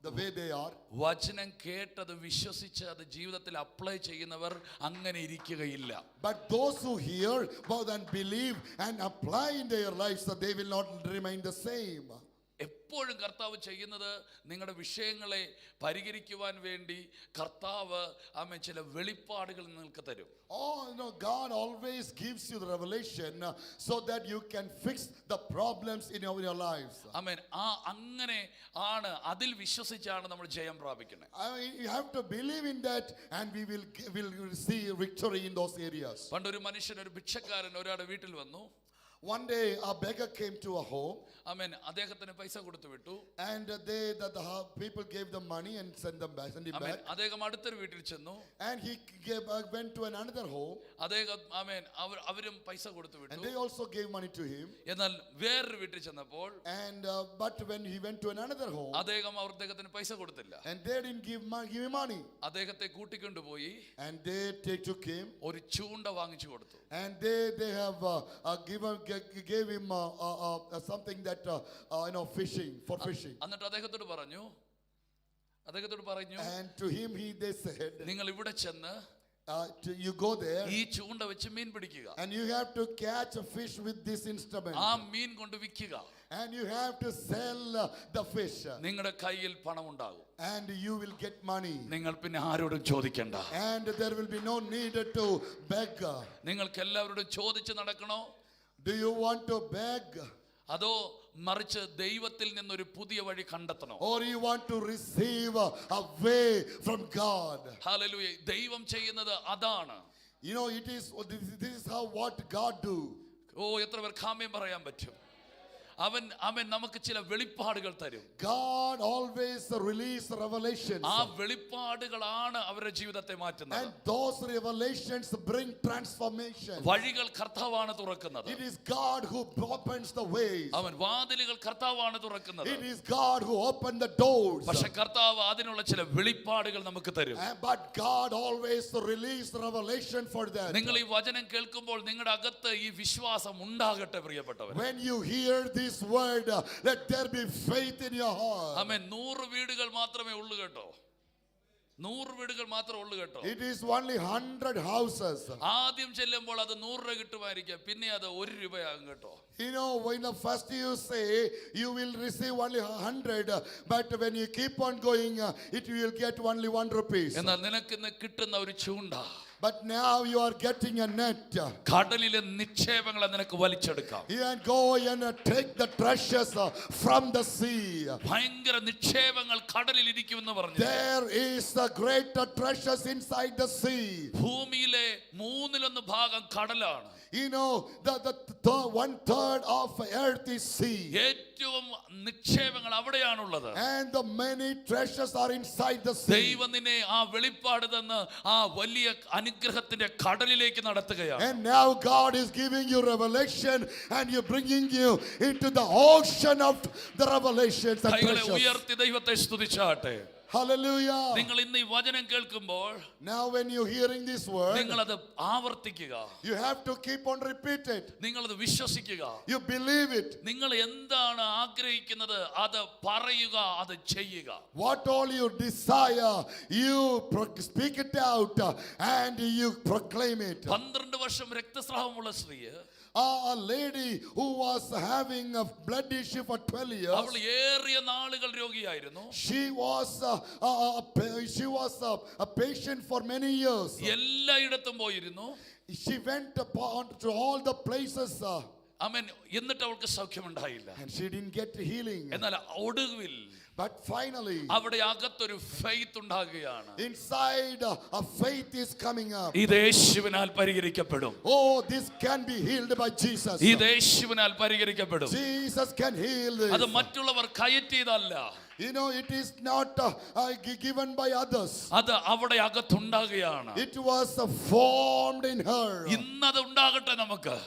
the way they are. വചനം കേട്ടത് വിശ്വസിച്ച് അത് ജീവിതത്തിൽ അപ്ലൈ ചെയ്യുന്നവർ അങ്ങനെ ഇരിക്കുകയില്ല. But those who hear both and believe and apply in their lives, they will not remain the same. എപ്പോഴും കർത്താവ് ചെയ്യുന്നത് നിങ്ങളുടെ വിഷയങ്ങളെ പരിഹരിക്കുവാൻ വേണ്ടി കർത്താവ് ചില വെളിപ്പാടുകൾ നിങ്ങൾക്ക് തരും. God always gives you the revelation so that you can fix the problems in your lives. ആമേൻ. അങ്ങനെ ആണ്, അതിൽ വിശ്വസിച്ചാണ് നമ്മൾ ജയം പ്രാപിക്കുന്നത്. You have to believe in that and we will see victory in those areas. പണ്ടൊരു മനുഷ്യൻ, ഒരു ഭിക്ഷക്കാരൻ ഒരാളുടെ വീട്ടിൽ വന്നു. One day a beggar came to a home. ആമേൻ. അദ്ദേഹത്തിന് പൈസ കൊടുത്തു വിട്ടു. And the people gave them money and sent him back. അദ്ദേഹം അടുത്തൊരു വീട്ടിൽ ചെന്നു. And he went to another home. അദ്ദേഹം അവരും പൈസ കൊടുത്തു വിട്ടു. And they also gave money to him. എന്നാൽ വേറൊരു വീട്ടിൽ ചെന്നപ്പോൾ but when he went to another home, അദ്ദേഹത്തിന് പൈസ കൊടുത്തില്ല. and they didn't give him money. അദ്ദേഹത്തെ കൂട്ടിക്കൊണ്ടുപോയി And they took him. ഒരു ചൂണ്ട വാങ്ങിച്ചു കൊടുത്തു. And they have gave him something that fishing, for fishing. എന്നിട്ട് അദ്ദേഹത്തോട് പറഞ്ഞു, and to him they said, നിങ്ങൾ ഇവിടെ ചെന്ന് you go there ഈ ചൂണ്ട വെച്ച് മീൻ പിടിക്കുക. and you have to catch a fish with this instrument. ആ മീൻ കൊണ്ട് വിൽക്കുക. And you have to sell the fish. നിങ്ങളുടെ കയ്യിൽ പണം ഉണ്ടാകും. And you will get money. നിങ്ങൾ പിന്നെ ആരോടും ചോദിക്കണ്ട. And there will be no need to beg. നിങ്ങൾക്ക് എല്ലാവരോടും ചോദിച്ച് നടക്കണോ? Do you want to beg? അതോ മറിച്ച് ദൈവത്തിൽ നിന്നൊരു പുതിയ വഴി കണ്ടെത്തണോ? Or you want to receive a way from God? Hallelujah. ദൈവം ചെയ്യുന്നത് അതാണ്. You know, this is how what God do. എത്ര പേർ ആമേൻ പറയാൻ പറ്റും? അവൻ നമുക്ക് ചില വെളിപ്പാടുകൾ തരും. God always release revelations. ആ വെളിപ്പാടുകളാണ് അവരുടെ ജീവിതത്തെ മാറ്റുന്നത്. And those revelations bring transformation. വഴികൾ കർത്താവാണ് തുറക്കുന്നത്. It is God who opens the ways. വാതിലുകൾ കർത്താവാണ് തുറക്കുന്നത്. It is God who opened the doors. പക്ഷേ കർത്താവ് അതിനുള്ള ചില വെളിപ്പാടുകൾ നമുക്ക് തരും. But God always release revelation for that. നിങ്ങൾ ഈ വചനം കേൾക്കുമ്പോൾ നിങ്ങളുടെ അകത്ത് ഈ വിശ്വാസം ഉണ്ടാകട്ടെ പ്രിയപ്പെട്ടവർ. When you hear this word, let there be faith in your heart. ആമേൻ. 100 വീടുകൾ മാത്രമേ ഉള്ളൂ കേട്ടോ. 100 വീടുകൾ മാത്രമേ ഉള്ളൂ കേട്ടോ. It is only 100 houses. ആദ്യം ചെല്ലുമ്പോൾ അത് 100 രൂപ കിട്ടുമായിരിക്കും, പിന്നെ അത് 1 രൂപയാകും കേട്ടോ. You know, when the first you say you will receive only 100, but when you keep on going, it will get only 1 rupee. എന്നാൽ നിനക്ക് ഇന്ന് കിട്ടുന്ന ഒരു ചൂണ്ട, but now you are getting a net. കടലിലെ നിക്ഷേപങ്ങളെ നിനക്ക് വലിച്ചെടുക്കാം. You can go and take the treasures from the sea. ഭയങ്കര നിക്ഷേപങ്ങൾ കടലിൽ ഇരിക്കുമെന്ന് പറഞ്ഞു. There is the greater treasures inside the sea. ഭൂമിയിലെ 1/3 ഭാഗം കടലാണ്. You know, the 1/3 of earth is sea. ഏറ്റവും നിക്ഷേപങ്ങൾ അവിടെയാണുള്ളത്. And the many treasures are inside the sea. ദൈവം നിന്നെ ആ വെളിപ്പാട് തന്ന് ആ വലിയ അനുഗ്രഹത്തിന്റെ കടലിലേക്ക് നടത്തുകയാണ്. And now God is giving you revelation and you're bringing you into the ocean of the revelations and കൈകളെ treasures. ഉയർത്തി ദൈവത്തെ സ്തുതിച്ചാട്ടെ. Hallelujah. നിങ്ങൾ ഇന്ന് ഈ വചനം കേൾക്കുമ്പോൾ Now when you're hearing this word, നിങ്ങളത് ആവർത്തിക്കുക, you have to keep on repeat it. നിങ്ങളത് വിശ്വസിക്കുക. You believe it. നിങ്ങൾ എന്താണ് ആഗ്രഹിക്കുന്നത് അത് പറയുക, അത് ചെയ്യുക. What all you desire, you speak it out and you proclaim it. 12 വർഷം രക്തസ്രാവമുള്ള സ്ത്രീ, A lady who was having a blood issue for 12 years. അവൾ ഏറിയ നാളുകൾ രോഗിയായിരുന്നു. She was a patient for many years. എല്ലായിടത്തും പോയിരുന്നു. She went upon to all the places ആമേൻ. എന്നിട്ട് അവൾക്ക് സൗഖ്യമുണ്ടായില്ല. and she didn't get healing. എന്നാൽ ഒടുവിൽ But finally, അവിടെ അകത്തൊരു faith ഉണ്ടാകുകയാണ്. inside a faith is coming up. ഇത് യേശുവിനാൽ പരിഹരിക്കപ്പെടും. Oh, this can be healed by Jesus. ഇത് യേശുവിനാൽ പരിഹരിക്കപ്പെടും. Jesus can heal അത് this. മറ്റുള്ളവർ കയറ്റിയതല്ല, You know, it is not given by others. അത് അവിടെ അകത്തുണ്ടാകുകയാണ്. It was formed in her. ഇന്നത് ഉണ്ടാകട്ടെ, നമുക്ക്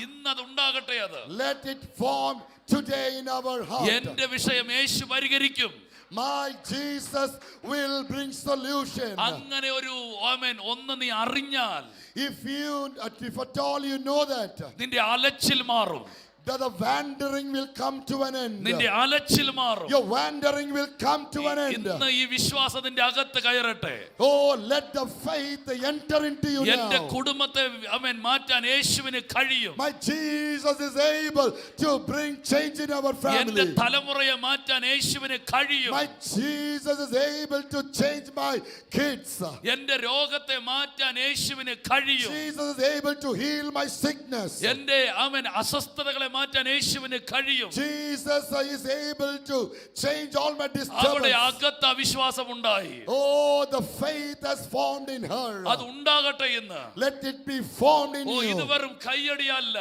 ഇന്നത് ഉണ്ടാകട്ടെ. അത് Let it form today in our heart. എന്റെ വിഷയം യേശു പരിഹരിക്കും. My Jesus will bring solution. അങ്ങനെ ഒരു ആമേൻ ഒന്ന് നീ അറിഞ്ഞാൽ If at all you know that, നിന്റെ അലച്ചിൽ മാറും. that the wandering will come to an end. നിന്റെ അലച്ചിൽ മാറും. Your wandering will come to an end. ഇന്ന് ഈ വിശ്വാസം നിന്റെ അകത്ത് കയറട്ടെ. Oh, let the faith enter into you എന്റെ now. കുടുംബത്തെ ആമേൻ മാറ്റാൻ യേശുവിന് കഴിയും. My Jesus is able to bring change in our എന്റെ family. തലമുറയെ മാറ്റാൻ യേശുവിന് കഴിയും. My Jesus is able to change my kids. എന്റെ രോഗത്തെ മാറ്റാൻ യേശുവിന് കഴിയും. Jesus is able to heal my sickness. എന്റെ ആമേൻ അസ്വസ്ഥതകളെ മാറ്റാൻ യേശുവിന് കഴിയും. Jesus is able to change all my അവിടെ disturbance. അകത്ത് അവിശ്വാസം ഉണ്ടായി. Oh, the faith has formed in her. അത് ഉണ്ടാകട്ടെ ഇന്ന്. Let it be formed in ഓ, ഇത് you. വെറും കൈയടിയല്ല,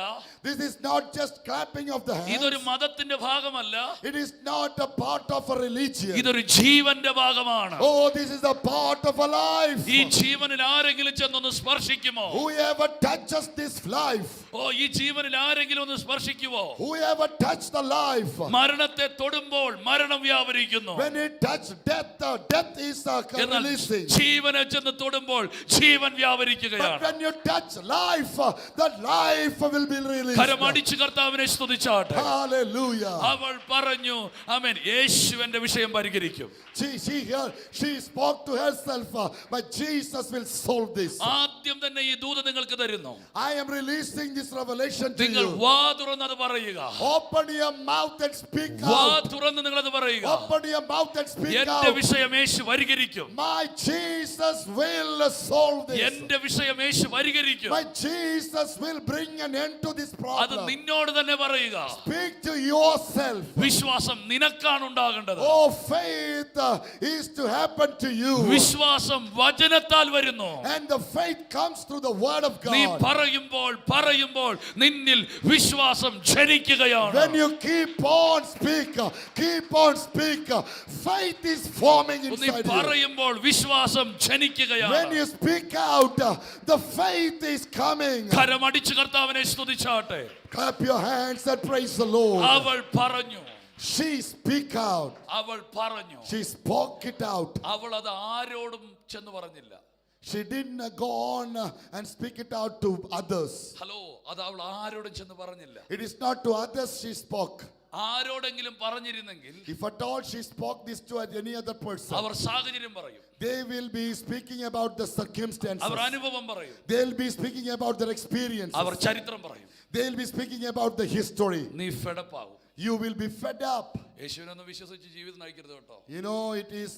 This is not just clapping of the ഇതൊരു hands. മതത്തിന്റെ ഭാഗമല്ല, It is not a part of a religion. ഇതൊരു ജീവന്റെ ഭാഗമാണ്. Oh, this is a part of a life. ഈ ജീവനിൽ ആരെങ്കിലും ചെന്നൊന്ന് സ്പർശിക്കുമോ? Whoever touches this life, ഓ, ഈ ജീവനിൽ ആരെങ്കിലും ഒന്ന് സ്പർശിക്കുമോ? whoever touches the life, മരണത്തെ തൊടുമ്പോൾ മരണം വ്യാപരിക്കുന്നു. when it touches death, death is എന്നാൽ releasing. ജീവനെ ചെന്ന് തൊടുമ്പോൾ ജീവൻ But വ്യാപരിക്കുകയാണ്. when you touch life, that life will be released. കരമടിച്ച് കർത്താവിനെ സ്തുതിച്ചാട്ടെ. Hallelujah. അവൾ പറഞ്ഞു, ആമേൻ, യേശു എന്റെ വിഷയം പരിഹരിക്കും. She spoke to herself, but Jesus will solve this. ആദ്യം തന്നെ ഈ ദൂത് നിങ്ങൾക്ക് തരുന്നു. I am releasing this revelation to നിങ്ങൾ you. വാ തുറന്നത് പറയുക. Open your mouth and speak വാ out. തുറന്ന് നിങ്ങളത് പറയുക. Open your mouth and speak എന്റെ out. വിഷയം യേശു പരിഹരിക്കും. My Jesus will solve this. എന്റെ വിഷയം യേശു പരിഹരിക്കും. My Jesus will bring an end to this അത് problem. നിന്നോട് തന്നെ പറയുക. Speak to yourself. വിശ്വാസം നിനക്കാണ് ഉണ്ടാകേണ്ടത്. Oh, faith is to happen to you. വിശ്വാസം വചനത്താൽ വരുന്നു. And the faith comes through the word of നീ God. പറയുമ്പോൾ നിന്നിൽ വിശ്വാസം ജനിക്കുകയാണ്. When you keep on speak, faith is forming നീ inside you. പറയുമ്പോൾ വിശ്വാസം When ജനിക്കുകയാണ്. you speak out, the faith is coming. കരമടിച്ച് കർത്താവിനെ സ്തുതിച്ചാട്ടെ. Clap your hands and praise the Lord. അവൾ പറഞ്ഞു. She speak out. അവൾ പറഞ്ഞു. She spoke it out. അവൾ അത് ആരോടും ചെന്ന് പറഞ്ഞില്ല. She didn't go on and speak it out to others. Hello, അത് അവൾ ആരോടും ചെന്ന് പറഞ്ഞില്ല. It is not to others she spoke. ആരോടെങ്കിലും പറഞ്ഞിരുന്നെങ്കിൽ If at all she spoke this to any other person, അവർ സാഹചര്യം പറയും, they will be speaking about the circumstances. അവർ അനുഭവം പറയും, They'll be speaking about their experiences. അവർ ചരിത്രം പറയും. They'll be speaking about the history. നീ ഫെഡപ്പാവും. You will be fed up. യേശുവിനൊന്ന് വിശ്വസിച്ച് ജീവിതം നയിക്കരുത് കേട്ടോ. You know, it is,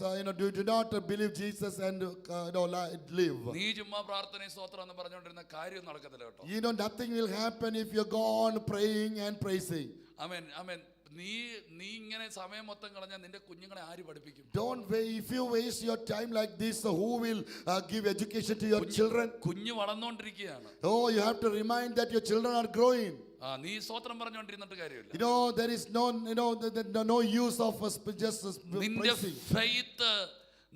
do not believe Jesus and live. നീ ചുമ്മാ പ്രാർത്ഥനയും സ്തോത്രം എന്ന് പറഞ്ഞുകൊണ്ടിരുന്ന കാര്യം നടക്കത്തില്ല കേട്ടോ. You know, nothing will happen if you go on praying and praising. ആമേൻ, ആമേൻ. നീ നീ ഇങ്ങനെ സമയം മൊത്തം കളഞ്ഞാൽ നിന്റെ കുഞ്ഞുങ്ങളെ ആര് പഠിപ്പിക്കും? Don't wait. If you waste your time like this, who will give education to your children? കുഞ്ഞ് വളർന്നുകൊണ്ടിരിക്കുകയാണ്. Oh, you have to remind that your children are growing. നീ സ്തോത്രം പറഞ്ഞുകൊണ്ടിരുന്നിട്ട് കാര്യമില്ല. You know, there is no use of us just നിന്റെ praising. ഫെയ്ത്ത്,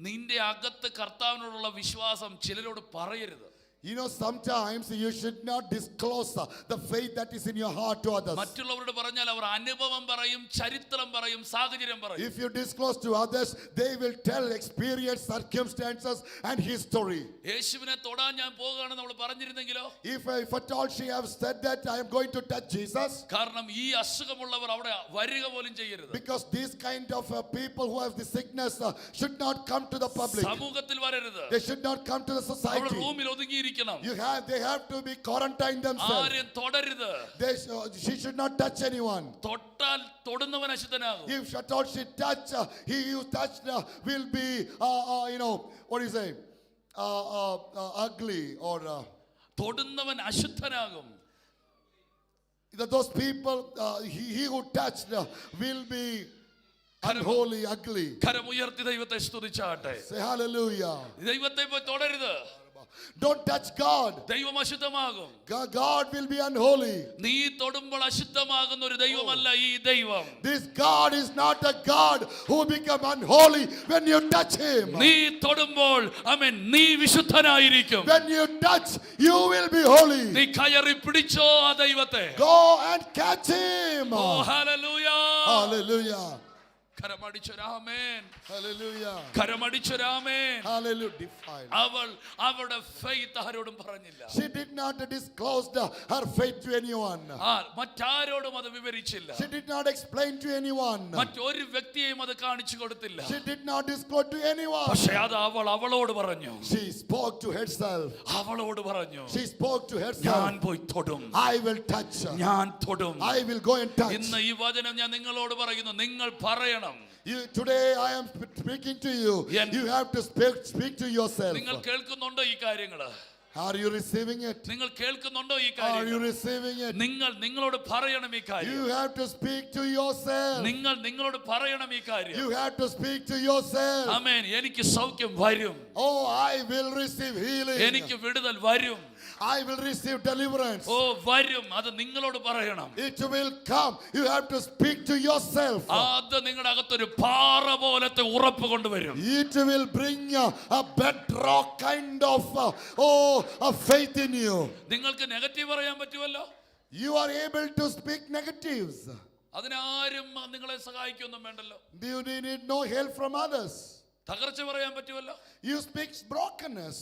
നിന്റെ അകത്ത് കർത്താവിനോടുള്ള വിശ്വാസം ചിലരോട് പറയരുത്. You know, sometimes you should not disclose the faith that is in your heart to others. മറ്റുള്ളവരോട് പറഞ്ഞാൽ അവർ അനുഭവം പറയും, ചരിത്രം പറയും, സാഹചര്യം പറയും. If you disclose to others, they will tell experience, circumstances and history. യേശുവിനെ തൊടാൻ ഞാൻ പോകുകയാണ് നമ്മൾ പറഞ്ഞിരുന്നെങ്കിലോ? If at all she have said that I am going to touch Jesus, കാരണം ഈ അസുഖമുള്ളവർ അവിടെ വരിക പോലും ചെയ്യരുത്. because these kind of people who have the sickness should not come to the public. സമൂഹത്തിൽ വരരുത്. They should not come to the അവിടെ society. റൂമിൽ ഒതുങ്ങിയിരിക്കണം. They have to be quarantined themselves. ആരും തൊടരുത്. She should not touch anyone. തൊട്ടാൽ തൊടുന്നവൻ അശുദ്ധനാകും. If at all she touch, he who touched will be, what do you say, ugly or. തൊടുന്നവൻ അശുദ്ധനാകും. Those people, he who touched will be unholy, ugly. കരമുയർത്തി ദൈവത്തെ സ്തുതിച്ചാട്ടെ. Say hallelujah. ദൈവത്തെ പോയി തൊടരുത്. Don't touch God. ദൈവം അശുദ്ധമാകും. God will be unholy. നീ തൊടുമ്പോൾ അശുദ്ധമാകുന്ന ഒരു ദൈവമല്ല ഈ ദൈവം. This God is not a God who become unholy when you touch him. നീ തൊടുമ്പോൾ ആമേൻ നീ വിശുദ്ധനായിരിക്കും. When you touch, you will be holy. നീ കയറി പിടിച്ചോ ആ ദൈവത്തെ. Go and catch him. Oh hallelujah. Hallelujah. കരമടിച്ചൊരാമേൻ. Hallelujah. കരമടിച്ചൊരാമേൻ. Hallelujah. Defiled. അവളുടെ ഫെയ്ത്ത് ആരോടും പറഞ്ഞില്ല. She did not disclose her faith to anyone. മറ്റാരോടും അത് വിവരിച്ചില്ല. She did not explain to anyone. മറ്റൊരു വ്യക്തിയെയും അത് കാണിച്ചു കൊടുത്തില്ല. She did not disclose to anyone. പക്ഷേ അത് അവളോട് പറഞ്ഞു. She spoke to herself. അവളോട് പറഞ്ഞു. She spoke to herself. ഞാൻ പോയി തൊടും. I will touch. ഞാൻ തൊടും. I will go and touch. ഇന്ന് ഈ വചനം ഞാൻ നിങ്ങളോട് പറയുന്നു, നിങ്ങൾ പറയണം. Today I am speaking to you. You have to speak to yourself. നിങ്ങൾ കേൾക്കുന്നുണ്ടോ ഈ കാര്യങ്ങൾ? Are you receiving it? നിങ്ങൾ കേൾക്കുന്നുണ്ടോ ഈ Are you കാര്യങ്ങൾ? receiving it? നിങ്ങളോട് പറയണം ഈ കാര്യം. You have to speak to yourself. നിങ്ങളോട് പറയണം ഈ കാര്യം. You have to speak to yourself. ആമേൻ. എനിക്ക് സൗഖ്യം വരും. Oh, I will receive healing. എനിക്ക് വിടുതൽ വരും. I will receive deliverance. ഓ വരും. അത് നിങ്ങളോട് പറയണം. It will come. You have to speak to yourself. അത് നിങ്ങളുടെ അകത്തൊരു പാറ പോലത്തെ ഉറപ്പ് കൊണ്ടുവരും. It will bring a bedrock kind of a faith in you. നിങ്ങൾക്ക് നെഗറ്റീവ് പറയാൻ പറ്റുമല്ലോ. You are able to speak negatives. അതിനാരും നിങ്ങളെ സഹായിക്കൊന്നും വേണ്ടല്ലോ. You need no help from others. തകർച്ച പറയാൻ പറ്റുമല്ലോ. You speak brokenness.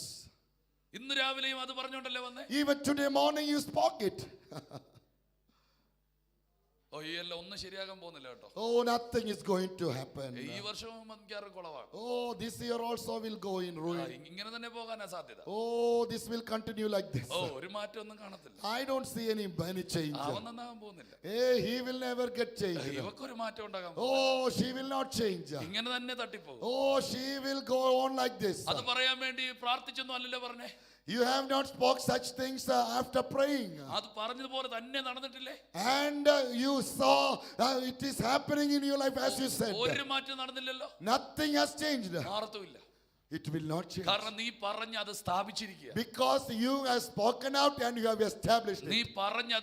ഇന്ന് രാവിലെയും അത് പറഞ്ഞോണ്ടല്ലേ വന്നേ. Even today morning you spoke it. ഓ ഈ എല്ലാം ഒന്നും ശരിയാകാൻ പോകുന്നില്ല കേട്ടോ. Oh, nothing is going to happen. ഈ വർഷവും മിക്കവാറും കുളവാണ്. Oh, this year also will go in ruin. ഇങ്ങനെ തന്നെ പോകാനാ സാധ്യത. Oh, this will continue like this. ഓ ഒരു മാറ്റം ഒന്നും കാണത്തില്ല. I don't see any change. അവൻ നന്നാകാൻ പോകുന്നില്ല. Hey, he will never get changed. ഇവക്കൊരു മാറ്റം ഉണ്ടാകാൻ Oh, she will not change. ഇങ്ങനെ തന്നെ തട്ടിപ്പോകും. Oh, she will go on like this. അത് പറയാൻ വേണ്ടി പ്രാർത്ഥിച്ചൊന്നും അല്ലല്ലോ പറഞ്ഞേ. You have not spoke such things after praying. അത് പറഞ്ഞതുപോലെ തന്നെ നടന്നിട്ടില്ലേ? And you saw it is happening in your life as you said. ഒരു മാറ്റം നടന്നില്ലല്ലോ. Nothing has changed. മാറത്തുമില്ല. It will not change. കാരണം നീ പറഞ്ഞ് അത് സ്ഥാപിച്ചിരിക്കുക. Because you have spoken out and you have established നീ it. പറഞ്ഞ്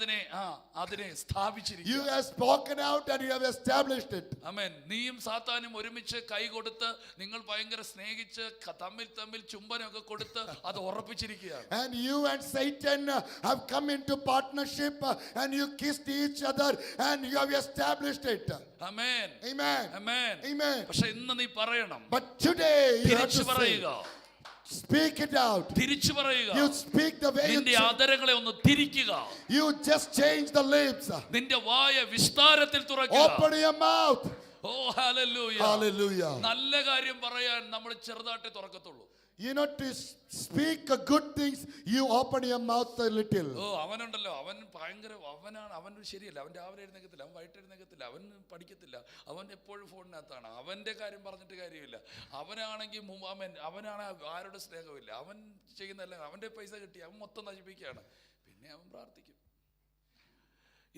അതിനെ സ്ഥാപിച്ചിരിക്കുക. You have spoken out and you have established it. ആമേൻ. നീയും സാത്താനും ഒരുമിച്ച് കൈ കൊടുത്ത് നിങ്ങൾ ഭയങ്കര സ്നേഹിച്ച് തമ്മിൽ ചുംബനമൊക്കെ കൊടുത്ത് അത് ഉറപ്പിച്ചിരിക്കുകയാണ്. And you and Satan have come into partnership and you kissed each other and you have established it. Amen. Amen. Amen. Amen. പക്ഷെ ഇന്ന് നീ പറയണം. But today you have തിരിച്ചു to say, പറയുക. speak it out. തിരിച്ചു പറയുക. You speak the way you നിന്റെ അധരങ്ങളെ ഒന്ന് തിരിക്കുക. You just change the lips. നിന്റെ വായ വിസ്താരത്തിൽ തുറക്കുക. Open your mouth. Oh hallelujah. Hallelujah. നല്ല കാര്യം പറയാൻ നമ്മൾ ചെറുതായിട്ടേ തുറക്കത്തുള്ളൂ. You know, to speak good things, you open your mouth a little. ഓ അവനുണ്ടല്ലോ, അവൻ ഭയങ്കര അവൻ ശരിയല്ല. അവൻ രാവിലെ എഴുന്നേക്കത്തില്ല, അവൻ വൈകിട്ട് എഴുന്നേക്കത്തില്ല, അവൻ പഠിക്കത്തില്ല, അവൻ എപ്പോഴും ഫോണിനകത്താണ്. അവന്റെ കാര്യം പറഞ്ഞിട്ട് കാര്യമില്ല. അവനാണെങ്കിൽ അവനാണ് ആരുടെ സ്നേഹമില്ല. അവൻ ചെയ്യുന്നതല്ല, അവന്റെ പൈസ കിട്ടി അവൻ മൊത്തം നശിപ്പിക്കുകയാണ്. പിന്നെ അവൻ പ്രാർത്ഥിക്കും.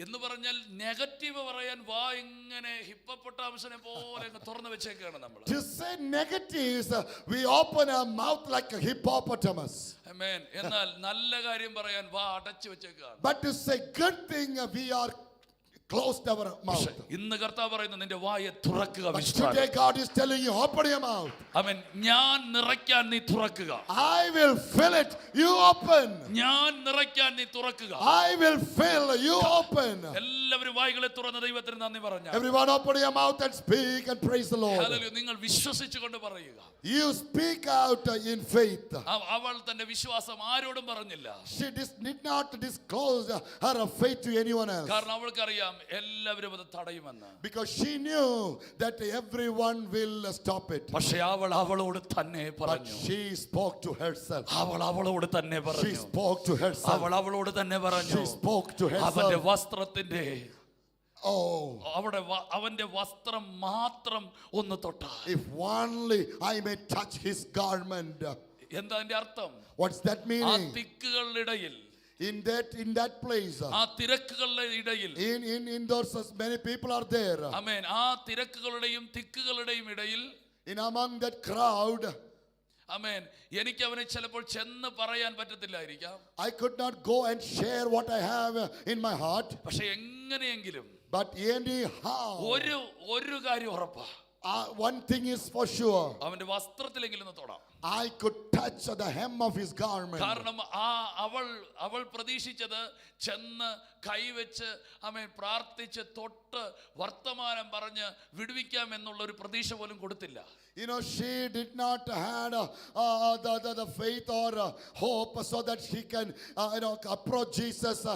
എന്ന് പറഞ്ഞാൽ നെഗറ്റീവ് പറയാൻ വാ ഇങ്ങനെ ഹിപ്പപ്പൊട്ടാമസിനെ പോലെ അങ്ങ് തുറന്നു വെച്ചേക്കാണ് നമ്മൾ. To say negatives, we open our mouth like a hippopotamus. ആമേൻ. എന്നാൽ നല്ല കാര്യം പറയാൻ വാ അടച്ചു വെച്ചേക്കാണ്. But to say good thing, we are closed our mouth. ഇന്ന് കർത്താവ് പറയുന്നു നിന്റെ വായെ തുറക്കുക. But today God is telling you, open your mouth. ആമേൻ. ഞാൻ നിറയ്ക്കാൻ നീ തുറക്കുക. I will fill it, you open. ഞാൻ നിറയ്ക്കാൻ നീ തുറക്കുക. I will fill, you open. എല്ലാവരും വായികളെ തുറന്ന ദൈവത്തിന് നന്ദി പറഞ്ഞു. Everyone open your mouth and speak and praise the Lord. Hallelujah. നിങ്ങൾ വിശ്വസിച്ചുകൊണ്ട് പറയുക. You speak out in faith. അവൾ തന്റെ വിശ്വാസം ആരോടും പറഞ്ഞില്ല. She did not disclose her faith to anyone else. കാരണം അവൾക്കറിയാം എല്ലാവരും അത് തടയുമെന്ന്. Because she knew that everyone will stop it. പക്ഷേ അവൾ അവളോട് തന്നെ But പറഞ്ഞു. she spoke to herself. അവൾ അവളോട് തന്നെ She പറഞ്ഞു. spoke to herself. അവൾ അവളോട് തന്നെ പറഞ്ഞു. She spoke to അവന്റെ herself. വസ്ത്രത്തിന്റെ Oh, അവന്റെ വസ്ത്രം മാത്രം ഒന്ന് തൊട്ടാൽ. if only I may touch his garment. എന്താ അതിന്റെ അർത്ഥം? What's that ആ meaning? തിക്കുകളുടെ ഇടയിൽ, In that place, ആ തിരക്കുകളുടെ ഇടയിൽ, in those many people are there. ആമേൻ, ആ തിരക്കുകളുടെയും തിക്കുകളുടെയും ഇടയിൽ, In among that crowd, ആമേൻ, എനിക്ക് അവനെ ചിലപ്പോൾ ചെന്ന് പറയാൻ പറ്റത്തില്ലായിരിക്കാം. I could not go and share what I have in my heart. പക്ഷെ എങ്ങനെയെങ്കിലും But anyhow, ഒരു കാര്യം ഉറപ്പാ, one thing is for sure. അവന്റെ വസ്ത്രത്തിലെങ്കിലും ഒന്ന് തൊടാം. I could touch the hem of his garment. കാരണം അവൾ പ്രതീക്ഷിച്ചത് ചെന്ന് കൈവച്ച് ആമേൻ പ്രാർത്ഥിച്ച് തൊട്ട് വർത്തമാനം പറഞ്ഞ് വിടുവിക്കാം എന്നുള്ള ഒരു പ്രതീക്ഷ പോലും കൊടുത്തില്ല. You know, she did not had the faith or hope so that she can approach Jesus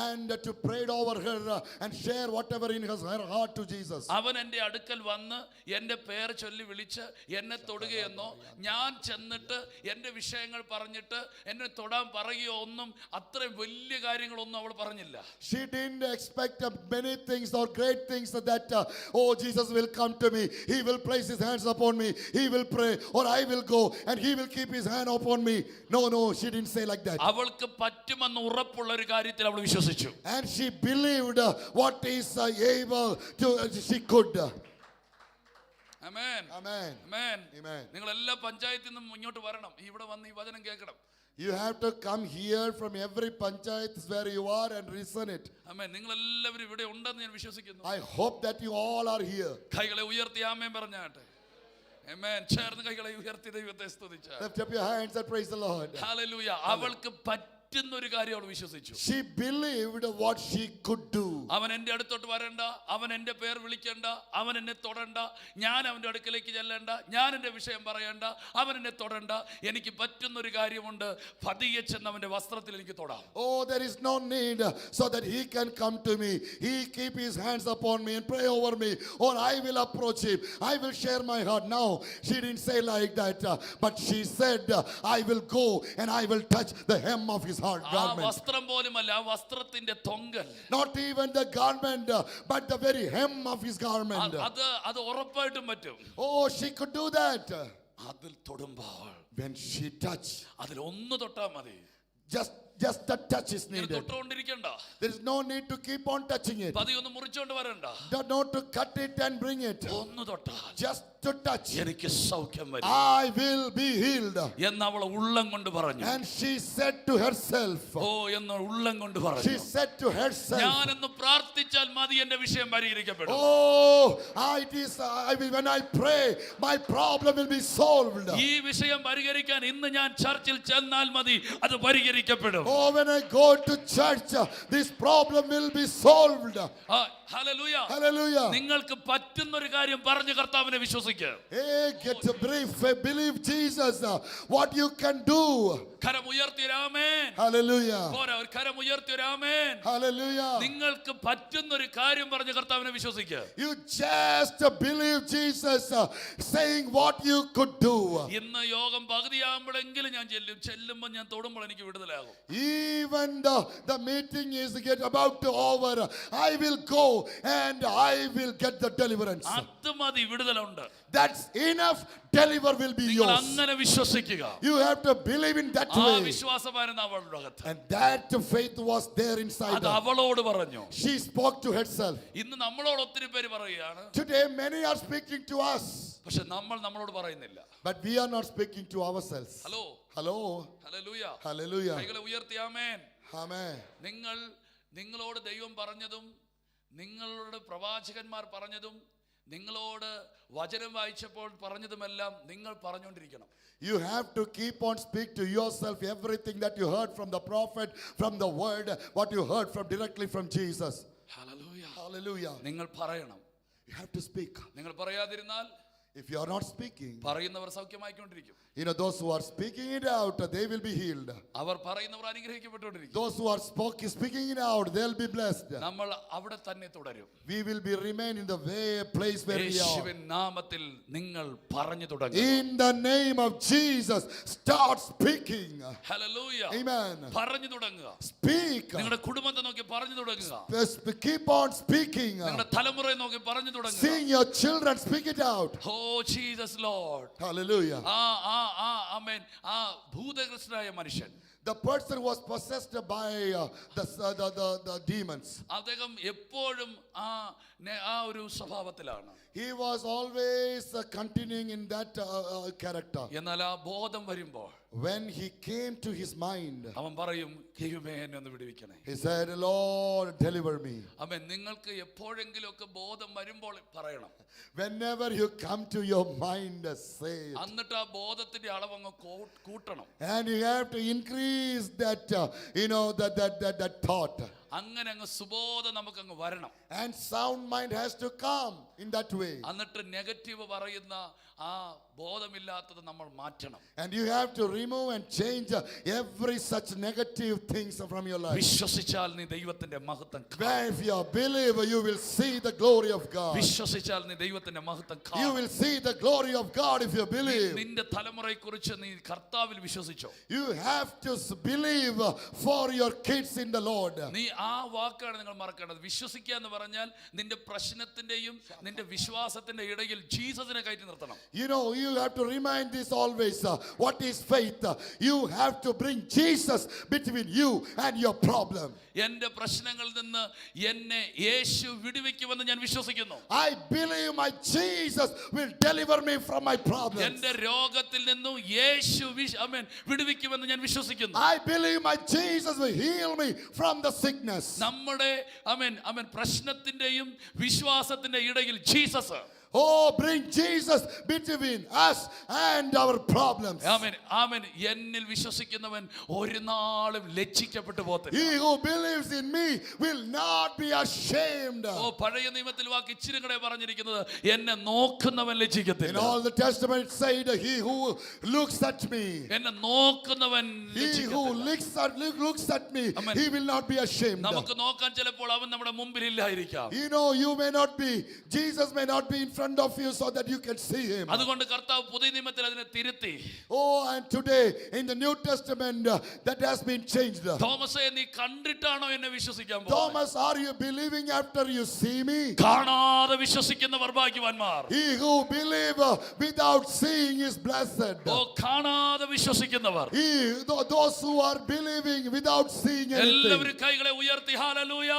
and to pray over her and share whatever in her heart to Jesus. അവൻ എൻ്റെ അടുക്കൽ വന്ന് എൻ്റെ പേര് ചൊല്ലി വിളിച്ച് എന്നെ തൊടുകയെന്നോ ഞാൻ ചെന്നിട്ട് എൻ്റെ വിഷയങ്ങൾ പറഞ്ഞിട്ട് എന്നെ തൊടാൻ പറയുകയോ ഒന്നും അത്രയും വലിയ കാര്യങ്ങളൊന്നും അവൾ പറഞ്ഞില്ല. She didn't expect many things or great things that oh, Jesus will come to me, he will place his hands upon me, he will pray, or I will go and he will keep his hand upon me. No, she didn't say like that. അവൾക്ക് പറ്റുമെന്ന് ഉറപ്പുള്ള ഒരു കാര്യത്തിൽ അവൾ വിശ്വസിച്ചു. And she believed what is able to, she could. Amen. Amen. Amen. Amen. നിങ്ങൾ എല്ലാ പഞ്ചായത്തിൽ നിന്നും ഇങ്ങോട്ട് വരണം, ഇവിടെ വന്ന് ഈ വചനം കേൾക്കണം. You have to come here from every panchayat where you are and listen it. ആമേൻ. നിങ്ങൾ എല്ലാവരും ഇവിടെ ഉണ്ടെന്ന് ഞാൻ വിശ്വസിക്കുന്നു. I hope that you all are here. കൈകളെ ഉയർത്തി ആമേൻ പറഞ്ഞാട്ടെ. ആമേൻ. ചേർന്ന് കൈകളെ ഉയർത്തി ദൈവത്തെ സ്തുതിച്ചാട്ടെ. Lift up your hands and praise the Lord. Hallelujah. അവൾക്ക് പറ്റുന്ന ഒരു കാര്യം അവൾ വിശ്വസിച്ചു. She believed what she could do. അവൻ എൻ്റെ അടുത്തോട്ട് വരണ്ട, അവൻ എൻ്റെ പേർ വിളിക്കണ്ട, അവൻ എന്നെ തൊടണ്ട, ഞാൻ അവൻ്റെ അടുക്കലേക്ക് ചെല്ലണ്ട, ഞാൻ എൻ്റെ വിഷയം പറയണ്ട, അവൻ എന്നെ തൊടണ്ട. എനിക്ക് പറ്റുന്നൊരു കാര്യമുണ്ട്, പതിയെ ചെന്ന് അവൻ്റെ വസ്ത്രത്തിൽ എനിക്ക് തൊടാം. Oh, there is no need so that he can come to me. He keep his hands upon me and pray over me, or I will approach him. I will share my heart. Now, she didn't say like that, but she said, I will go and I will touch the hem of his heart ആ garment. വസ്ത്രം പോലുമല്ല, ആ വസ്ത്രത്തിന്റെ തൊങ്കൽ, Not even the garment, but the very hem of his garment. അത് ഉറപ്പായിട്ടും പറ്റും. Oh, she could do that. അതിൽ തൊടുമ്പോൾ When she touched, അതിൽ ഒന്ന് തൊട്ടാ മതി. just the touch is ഇങ്ങനെ needed. തൊട്ടുകൊണ്ടിരിക്കണ്ട, There is no need to keep on touching it. പതി ഒന്ന് മുറിച്ചോണ്ട് വരണ്ട, Not to cut it and bring it. ഒന്ന് തൊട്ടാൽ Just to touch. എനിക്ക് സൗഖ്യം വരും I will be healed. എന്ന് അവൾ ഉള്ളം കൊണ്ട് പറഞ്ഞു. And she said to herself. ഓ എന്ന് ഉള്ളം കൊണ്ട് She പറഞ്ഞു. said to herself. ഞാനെന്ന് പ്രാർത്ഥിച്ചാൽ മതി, എന്റെ വിഷയം പരിഹരിക്കപ്പെടും. Oh, when I pray, my problem will be solved. ഈ വിഷയം പരിഹരിക്കാൻ ഇന്ന് ഞാൻ ചർച്ചിൽ ചെന്നാൽ മതി, അത് പരിഹരിക്കപ്പെടും. Oh, when I go to church, this problem will be solved. Hallelujah. Hallelujah. നിങ്ങൾക്ക് പറ്റുന്നൊരു കാര്യം പറഞ്ഞ് കർത്താവിനെ വിശ്വസിക്കുക. Hey, get a brief. Believe Jesus. What you can do. കരം ഉയർത്തിരാമേൻ. Hallelujah. പോരാ, ഒരു കരം ഉയർത്തിരാമേൻ. Hallelujah. നിങ്ങൾക്ക് പറ്റുന്നൊരു കാര്യം പറഞ്ഞ് കർത്താവിനെ വിശ്വസിക്കുക. You just believe Jesus saying what you could do. ഇന്ന് യോഗം പകുതിയാകുമ്പോഴെങ്കിലും ഞാൻ ചെല്ലുമ്പോൾ ഞാൻ തൊടുമ്പോൾ എനിക്ക് വിടുതലാകും. Even though the meeting is get about to over, I will go and I will get the deliverance. അത് മതി, വിടുതലുണ്ട്. That's enough. Deliver will be നിങ്ങൾ yours. അങ്ങനെ വിശ്വസിക്കുക. You have to believe in that ആ way. വിശ്വാസമായിരുന്നു അവളുടെ അകത്ത്. And that faith was there inside അത് her. അവളോട് പറഞ്ഞു. She spoke to herself. ഇന്ന് നമ്മളോട് ഒത്തിരി പേര് പറയുകയാണ്, Today many are speaking to us, പക്ഷെ നമ്മളോട് പറയുന്നില്ല. but we are not speaking to ourselves. Hello, Hello. Hallelujah. Hallelujah. കൈകളെ ഉയർത്തി ആമേൻ. Amen. നിങ്ങളോട് ദൈവം പറഞ്ഞതും നിങ്ങളുടെ പ്രവാചകന്മാർ പറഞ്ഞതും നിങ്ങളോട് വചനം വായിച്ചപ്പോൾ പറഞ്ഞതുമെല്ലാം നിങ്ങൾ പറഞ്ഞുകൊണ്ടിരിക്കണം. You have to keep on speak to yourself everything that you heard from the prophet, from the word, what you heard from directly from Jesus. Hallelujah. Hallelujah. നിങ്ങൾ പറയണം. You have to speak. നിങ്ങൾ പറയാതിരുന്നാൽ If you are not speaking, പറയുന്നവർ സൗഖ്യമായിക്കൊണ്ടിരിക്കും. those who are speaking it out, they will be healed. അവർ പറയുന്നവർ അനുഗ്രഹിക്കപ്പെട്ടുകൊണ്ടിരിക്കും. Those who are speaking it out, they'll be blessed. നമ്മൾ അവിടെ തന്നെ തുടരും. We will be remain in the place where we are. യേശുവിൻ നാമത്തിൽ നിങ്ങൾ പറഞ്ഞു തുടങ്ങുക. In the name of Jesus, start speaking. Hallelujah. Amen. പറഞ്ഞു തുടങ്ങുക. Speak. നിങ്ങളുടെ കുടുംബത്തെ നോക്കി പറഞ്ഞു തുടങ്ങുക. Keep on speaking. നിങ്ങളുടെ തലമുറയെ നോക്കി പറഞ്ഞു തുടങ്ങുക. Seeing your children, speak it out. Oh Jesus Lord. Hallelujah. ആമേൻ. ആ ഭൂതഗ്രസ്തനായ മനുഷ്യൻ, The person who was possessed by the demons, അദ്ദേഹം എപ്പോഴും ആ ഒരു സ്വഭാവത്തിലാണ്. he was always continuing in that character. എന്നാൽ ആ ബോധം വരുമ്പോൾ When he came to his mind, അവൻ പറയും, ദൈവമേ എന്നെ ഒന്ന് വിടുവിക്കണേ. he said, Lord, deliver me. ആമേൻ. നിങ്ങൾക്ക് എപ്പോഴെങ്കിലും ഒക്കെ ബോധം വരുമ്പോൾ പറയണം. Whenever you come to your mind, say it. എന്നിട്ട് ആ ബോധത്തിന്റെ അളവ് അങ്ങ് കൂട്ടണം. And you have to increase that, that thought. അങ്ങനെ അങ്ങ് സുബോധം നമുക്ക് അങ്ങ് വരണം. And sound mind has to come in that way. എന്നിട്ട് നെഗറ്റീവ് പറയുന്ന ആ ബോധമില്ലാത്തത് നമ്മൾ മാറ്റണം. And you have to remove and change every such negative things from your life. വിശ്വസിച്ചാൽ നീ ദൈവത്തിന്റെ മഹത്വം കാണും. If you believe, you will see the glory of God. വിശ്വസിച്ചാൽ നീ ദൈവത്തിന്റെ മഹത്വം You കാണും. will see the glory of God if you believe. നിന്റെ തലമുറയെക്കുറിച്ച് നീ കർത്താവിൽ വിശ്വസിച്ചോ? You have to believe for your kids in the Lord. നീ ആ വാക്കാണ് നിങ്ങൾ മറക്കേണ്ടത്. വിശ്വസിക്കുക എന്ന് പറഞ്ഞാൽ നിന്റെ പ്രശ്നത്തിന്റെയും നിന്റെ വിശ്വാസത്തിന്റെ ഇടയിൽ ജീസസിനെ കയറ്റി നിർത്തണം. You have to remind this always. What is faith? You have to bring Jesus between you and your problem. എന്റെ പ്രശ്നങ്ങളിൽ നിന്ന് എന്നെ യേശു വിടുവിക്കുമെന്ന് ഞാൻ വിശ്വസിക്കുന്നു. I believe my Jesus will deliver me from my problems. എന്റെ രോഗത്തിൽ നിന്നും യേശു വിടുവിക്കുമെന്ന് ഞാൻ വിശ്വസിക്കുന്നു. I believe my Jesus will heal me from the sickness. നമ്മുടെ പ്രശ്നത്തിന്റെയും വിശ്വാസത്തിന്റെ ഇടയിൽ Jesus. Oh, bring Jesus between us and our problems. ആമേൻ, ആമേൻ. എന്നിൽ വിശ്വസിക്കുന്നവൻ ഒരു നാളും ലജ്ജിക്കപ്പെട്ടു പോകത്തില്ല. He who believes in me will not be ashamed. പഴയ നിയമത്തിൽ വാക്ക് ഇച്ചിരി കൂടെ പറഞ്ഞിരിക്കുന്നത്, എന്നെ നോക്കുന്നവൻ In ലജ്ജിക്കത്തില്ല. all the Testament it said, he who looks at me, എന്നെ നോക്കുന്നവൻ he who ലജ്ജിക്കത്തില്ല. looks at me, Amen. he will not be ashamed. നമുക്ക് നോക്കാൻ ചിലപ്പോൾ അവൻ നമ്മുടെ മുമ്പിൽ ഇല്ലായിരിക്കാം. You may not be, Jesus may not be in front of you so that you can see him. അതുകൊണ്ട് കർത്താവ് പുതിയ നിയമത്തിൽ അതിനെ തിരുത്തി. And today in the New Testament that has been changed. തോമസേ, നീ കണ്ടിട്ടാണോ എന്നെ വിശ്വസിക്കാൻ പോകുന്നത്? Thomas, are you believing after you see me? കാണാതെ വിശ്വസിക്കുന്നവർ ഭാഗ്യവാന്മാർ. He who believe without seeing is blessed. കാണാതെ വിശ്വസിക്കുന്നവർ. Those who are believing without seeing anything. എല്ലാവരും കൈകളെ ഉയർത്തി hallelujah,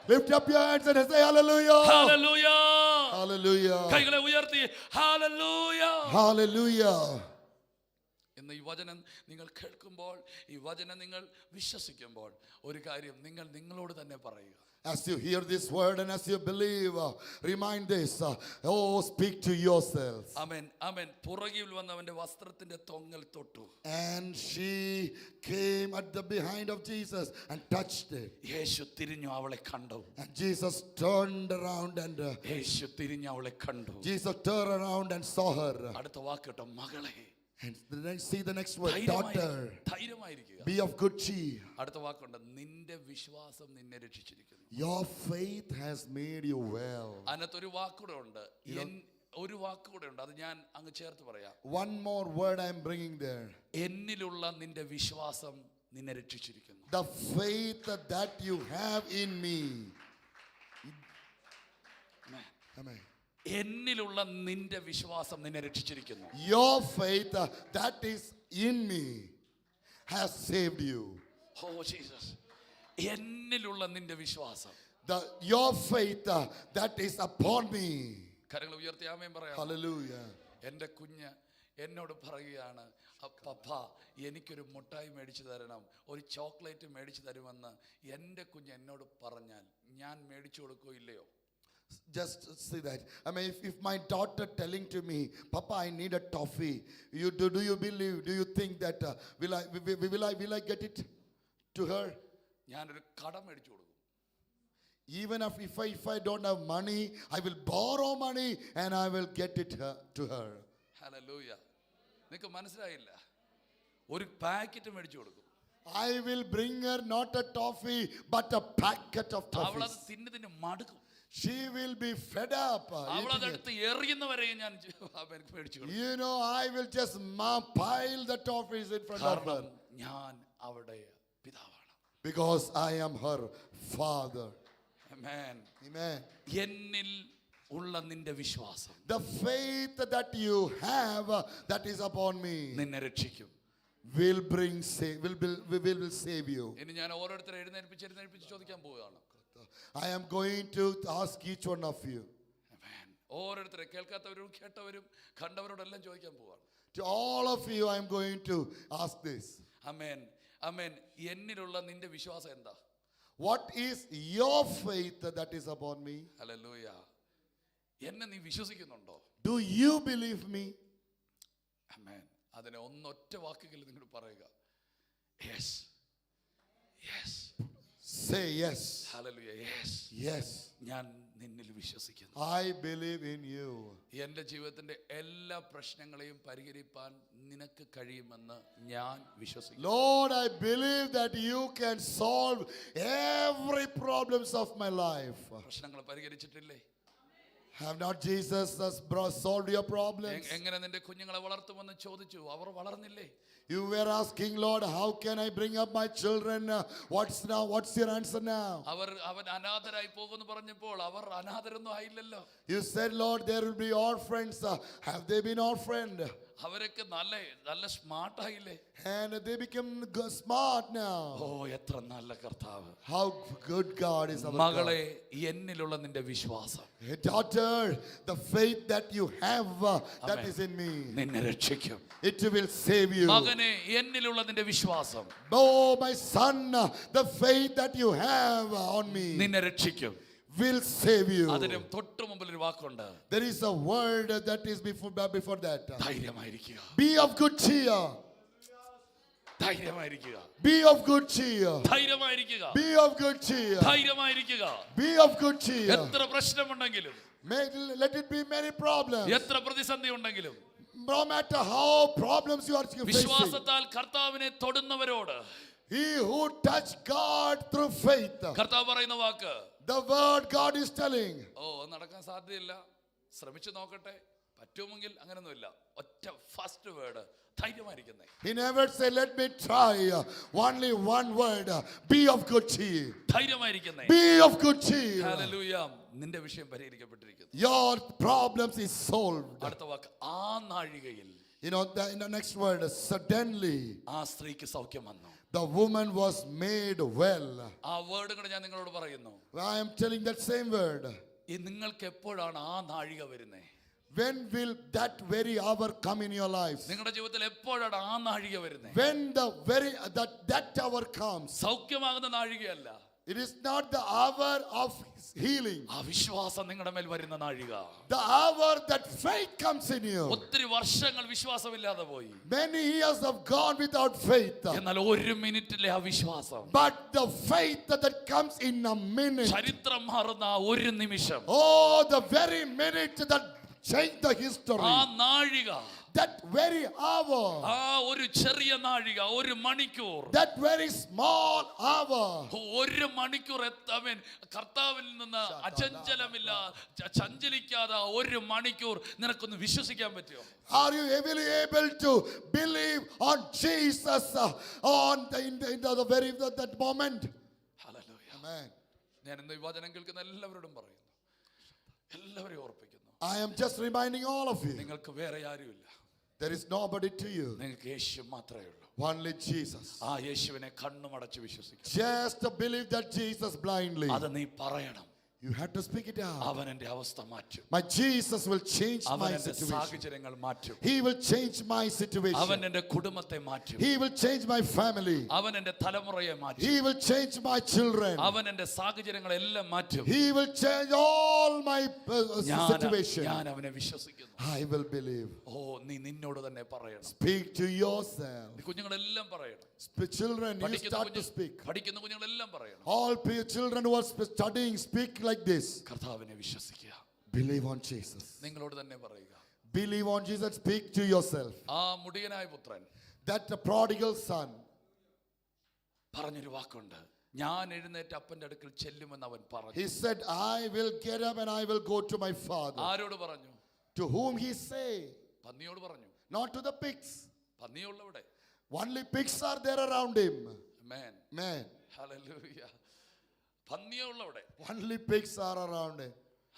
Lift up your hands and say hallelujah. Hallelujah, Hallelujah. കൈകളെ ഉയർത്തി ഹല്ലേലൂയ. Hallelujah. ഇന്ന് ഈ വചനം നിങ്ങൾ കേൾക്കുമ്പോൾ, ഈ വചനം നിങ്ങൾ വിശ്വസിക്കുമ്പോൾ, ഒരു കാര്യം നിങ്ങൾ നിങ്ങളോട് തന്നെ പറയുക. As you hear this word and as you believe, remind this. Speak to yourself. ആമേൻ, ആമേൻ. പുറകിൽ വന്നവന്റെ വസ്ത്രത്തിന്റെ തൊങ്ങൽ തൊട്ടു. And she came at the behind of Jesus and touched it. യേശു തിരിഞ്ഞു അവളെ കണ്ടു. And Jesus turned around and യേശു തിരിഞ്ഞു അവളെ കണ്ടു. Jesus turned around and saw her. അടുത്ത വാക്കട്ടോ, മകളെ. And see the next word, daughter. ധൈര്യമായിരിക്കുക. Be of good cheer. അടുത്ത വാക്കുണ്ട്, നിന്റെ വിശ്വാസം നിന്നെ രക്ഷിച്ചിരിക്കുന്നു. Your faith has made you well. അതിനകത്തൊരു വാക്കുകൂടെ ഉണ്ട്, ഒരു വാക്കുകൂടെ ഉണ്ട്, അത് ഞാൻ അങ്ങ് ചേർത്ത് പറയാം. One more word I am bringing there. എന്നിലുള്ള നിന്റെ വിശ്വാസം നിന്നെ രക്ഷിച്ചിരിക്കുന്നു. The faith that you have in me. Amen. എന്നിലുള്ള നിന്റെ വിശ്വാസം നിന്നെ രക്ഷിച്ചിരിക്കുന്നു. Your faith that is in me has saved you. Oh Jesus, എന്നിലുള്ള നിന്റെ വിശ്വാസം. Your faith that is upon me. കരങ്ങൾ ഉയർത്തി ആമേൻ പറയാം. Hallelujah. എൻ്റെ കുഞ്ഞ് എന്നോട് പറയുകയാണ്, പപ്പ എനിക്കൊരു മുട്ടായി മേടിച്ചു തരണം, ഒരു ചോക്ലേറ്റ് മേടിച്ചു തരുമെന്ന് എൻ്റെ കുഞ്ഞ് എന്നോട് പറഞ്ഞാൽ ഞാൻ മേടിച്ചു കൊടുക്കോ ഇല്ലയോ? Just see that. I mean, if my daughter telling to me, Papa, I need a toffee. Do you believe? Do you think that will I get it to her? ഞാനൊരു കട മേടിച്ചു കൊടുക്കും. Even if I don't have money, I will borrow money and I will get it to her. Hallelujah. നിനക്ക് മനസ്സിലായില്ല? ഒരു പാക്കറ്റ് മേടിച്ചു കൊടുക്കും. I will bring her not a toffee but a packet of അവളത് toffees. തിന്നു മടുക്കും. She will be fed up. അവളതെടുത്ത് എറിയുന്നവരെയും ഞാൻ മേടിച്ചു കൊടുക്കും. You know, I will just pile the toffees in front of her. ഞാൻ അവളുടെ പിതാവാണ്. Because I am her father. Amen. Amen. എന്നിൽ ഉള്ള നിന്റെ വിശ്വാസം The faith that you have that is upon me നിന്നെ രക്ഷിക്കും. will save you. ഇനി ഞാൻ ഓരോരുത്തരെ എഴുന്നേൽപ്പിച്ച് ചോദിക്കാൻ പോവുകയാണ്. I am going to ask each one of you. Amen. ഓരോരുത്തരെ കേൾക്കാത്തവരും കേട്ടവരും കണ്ടവരോടെല്ലാം ചോദിക്കാൻ പോവുകയാണ്. To all of you I am going to ask this. ആമേൻ. ആമേൻ. എന്നിലുള്ള നിന്റെ വിശ്വാസം എന്താ? What is your faith that is upon me? Hallelujah. എന്നെ നീ വിശ്വസിക്കുന്നുണ്ടോ? Do you believe me? ആമേൻ. അതിനെ ഒന്നൊറ്റ വാക്കുകളിൽ നിങ്ങൾ പറയുക. Yes. Yes. Say yes. Hallelujah. Yes. Yes. ഞാൻ നിന്നിൽ വിശ്വസിക്കുന്നു. I believe in you. എൻ്റെ ജീവിതത്തിന്റെ എല്ലാ പ്രശ്നങ്ങളെയും പരിഹരിപ്പാൻ നിനക്ക് കഴിയുമെന്ന് ഞാൻ വിശ്വസിക്കുന്നു. Lord, I believe that you can solve every problems of my life. പ്രശ്നങ്ങൾ പരിഹരിച്ചിട്ടില്ലേ? Have not Jesus solved your problems? എങ്ങനെ നിന്റെ കുഞ്ഞുങ്ങളെ വളർത്തുമെന്ന് ചോദിച്ചു. അവർ വളർന്നില്ലേ? You were asking, Lord, how can I bring up my children? What's your answer now? അവൻ അനാഥരായി പോകുമെന്ന് പറഞ്ഞപ്പോൾ അവർ അനാഥരൊന്നും ആയില്ലല്ലോ. You said, Lord, there will be orphans. Have they been orphaned? അവരൊക്കെ നല്ല സ്മാർട്ട് ആയില്ലേ? And they become smart now. ഓ എത്ര നല്ല കർത്താവ്. How good God is our മകളെ, God. എന്നിലുള്ള നിന്റെ വിശ്വാസം, Hey, daughter, the faith that you have that Amen. is in me, നിന്നെ രക്ഷിക്കും. it will save you. മകനെ, എന്നിലുള്ള നിന്റെ വിശ്വാസം Oh, my son, the faith that you have on me നിന്നെ രക്ഷിക്കും. will save you. അതിന് തൊട്ടു മുമ്പിൽ ഒരു വാക്കുണ്ട്. There is a word that is before that. ധൈര്യമായിരിക്കുക. Be of good cheer. ധൈര്യമായിരിക്കുക. Be of good cheer. ധൈര്യമായിരിക്കുക. Be of good cheer. ധൈര്യമായിരിക്കുക. Be of good cheer. എത്ര പ്രശ്നമുണ്ടെങ്കിലും, Let it be many problems. എത്ര പ്രതിസന്ധി ഉണ്ടെങ്കിലും, No matter how problems you are facing. വിശ്വാസത്താൽ കർത്താവിനെ തൊടുന്നവരോട് He who touched God through faith. കർത്താവ് പറയുന്ന വാക്ക്, The word God is telling. ഓ നടക്കാൻ സാധ്യതയില്ല, ശ്രമിച്ചു നോക്കട്ടെ, പറ്റുമെങ്കിൽ അങ്ങനൊന്നുമില്ല. ഒറ്റ ഫസ്റ്റ് വേർഡ്, ധൈര്യമായിരിക്കുന്നേ. He never said, let me try. Only one word. Be of good cheer. ധൈര്യമായിരിക്കുന്നേ. Be of good cheer. Hallelujah. നിന്റെ വിഷയം പരിഹരിക്കപ്പെട്ടിരിക്കുന്നു. Your problems is solved. അടുത്ത വാക്ക്, ആ നാഴികയിൽ You know, in the next word, suddenly ആ സ്ത്രീക്ക് സൗഖ്യം വന്നു. the woman was made well. ആ വേർഡ് കൂടെ ഞാൻ നിങ്ങളോട് പറയുന്നു. I am telling that same word. ഈ നിങ്ങൾക്ക് എപ്പോഴാണ് ആ നാഴിക വരുന്നേ? When will that very hour come in your lives? നിങ്ങളുടെ ജീവിതത്തിൽ എപ്പോഴാണ് ആ നാഴിക വരുന്നേ? When that hour comes. സൗഖ്യമാകുന്ന നാഴികയല്ല. It is not the hour of healing. ആ വിശ്വാസം നിങ്ങളുടെ മേൽ വരുന്ന നാഴിക. The hour that faith comes in you. ഒത്തിരി വർഷങ്ങൾ വിശ്വാസമില്ലാതെ പോയി. Many years have gone without faith. എന്നാൽ ഒരു മിനിറ്റിലെ ആ വിശ്വാസം, But the faith that comes in a minute. ചരിത്രം മാറുന്ന ആ ഒരു നിമിഷം, Oh, the very minute that changed the history. ആ നാഴിക, That very hour, ആ ഒരു ചെറിയ നാഴിക, ഒരു മണിക്കൂർ, that very small hour, ഒരു മണിക്കൂർ അവൻ കർത്താവിൽ നിന്ന് അചഞ്ചലമില്ല, ചഞ്ചലിക്കാതെ ഒരു മണിക്കൂർ നിനക്കൊന്ന് വിശ്വസിക്കാൻ പറ്റുമോ? are you really able to believe on Jesus on that moment? Hallelujah. Amen. ഞാൻ ഇന്ന് ഈ വചനം കേൾക്കുന്ന എല്ലാവരോടും പറയുന്നു, എല്ലാവരെയും ഓർപ്പിക്കുന്നു, I am just reminding all of you, നിങ്ങൾക്ക് വേറെ ആരുമില്ല, there is nobody to you, നിങ്ങൾക്ക് യേശു മാത്രമേ ഉള്ളൂ. only Jesus. ആ യേശുവിനെ കണ്ണുമടച്ച് വിശ്വസിക്കുക. Just to believe that Jesus blindly. അത് നീ പറയണം. You have to speak it out. അവൻ എൻ്റെ അവസ്ഥ മാറ്റും, My Jesus will change അവൻ my എൻ്റെ situation. സാഹചര്യങ്ങൾ മാറ്റും, He will change my അവൻ situation. എൻ്റെ കുടുംബത്തെ മാറ്റും, He will change my family. അവൻ എൻ്റെ തലമുറയെ മാറ്റും, He will change my children. അവൻ എൻ്റെ സാഹചര്യങ്ങളെല്ലാം മാറ്റും. He will change all my situation. ഞാൻ അവനെ വിശ്വസിക്കുന്നു. I will believe. ഓ, നീ നിന്നോട് തന്നെ പറയണം. Speak to yourself. കുഞ്ഞുങ്ങളെല്ലാം പറയണം. Children, you start to speak. പഠിക്കുന്ന കുഞ്ഞുങ്ങളെല്ലാം പറയണം. All children who are studying, speak like this. കർത്താവിനെ വിശ്വസിക്കുക. Believe on Jesus. നിങ്ങളോട് തന്നെ പറയുക. Believe on Jesus. Speak to yourself. ആ മുടിയനായ പുത്രൻ That the prodigal son, പറഞ്ഞൊരു വാക്കുണ്ട്, ഞാൻ എഴുന്നേറ്റ് അപ്പന്റെ അടുക്കൽ ചെല്ലുമെന്ന് അവൻ പറഞ്ഞു. he said, I will get up and I will go to my father. ആരോട് പറഞ്ഞു? To whom he say? പന്നിയോട് പറഞ്ഞു. Not to the pigs. പന്നിയുള്ളവിടെ. Only pigs are there around him. Amen. Man. Hallelujah. പന്നിയുള്ളവിടെ. Only pigs are around him.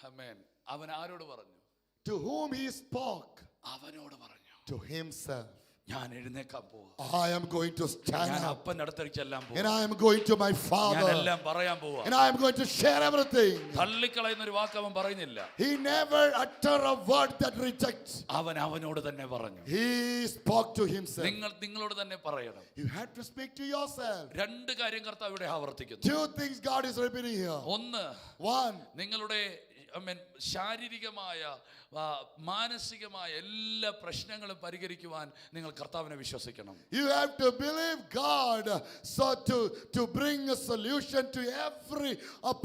Amen. അവൻ ആരോട് പറഞ്ഞു? To whom he spoke? അവനോട് പറഞ്ഞു. To himself. ഞാൻ എഴുന്നേക്കാൻ പോവാ, I am going to stand ഞാൻ up അപ്പന്റെ അടുത്തേക്ക് ചെല്ലാൻ പോവാ, and I am going to my ഞാൻ father എല്ലാം പറയാൻ പോവാ. and I am going to share everything. തള്ളിക്കളയുന്ന ഒരു വാക്ക് അവൻ പറയുന്നില്ല. He never uttered a word that rejects. അവൻ അവനോട് തന്നെ പറഞ്ഞു. He spoke to himself. നിങ്ങളോട് തന്നെ പറയണം. You have to speak to yourself. രണ്ട് കാര്യം കർത്താവ് ഇവിടെ ആവർത്തിക്കുന്നു. Two things God is repeating here. ഒന്ന്, One, നിങ്ങളുടെ ശാരീരികമായ മാനസികമായ എല്ലാ പ്രശ്നങ്ങളും പരിഹരിക്കുവാൻ നിങ്ങൾ കർത്താവിനെ വിശ്വസിക്കണം. you have to believe God so to bring a solution to every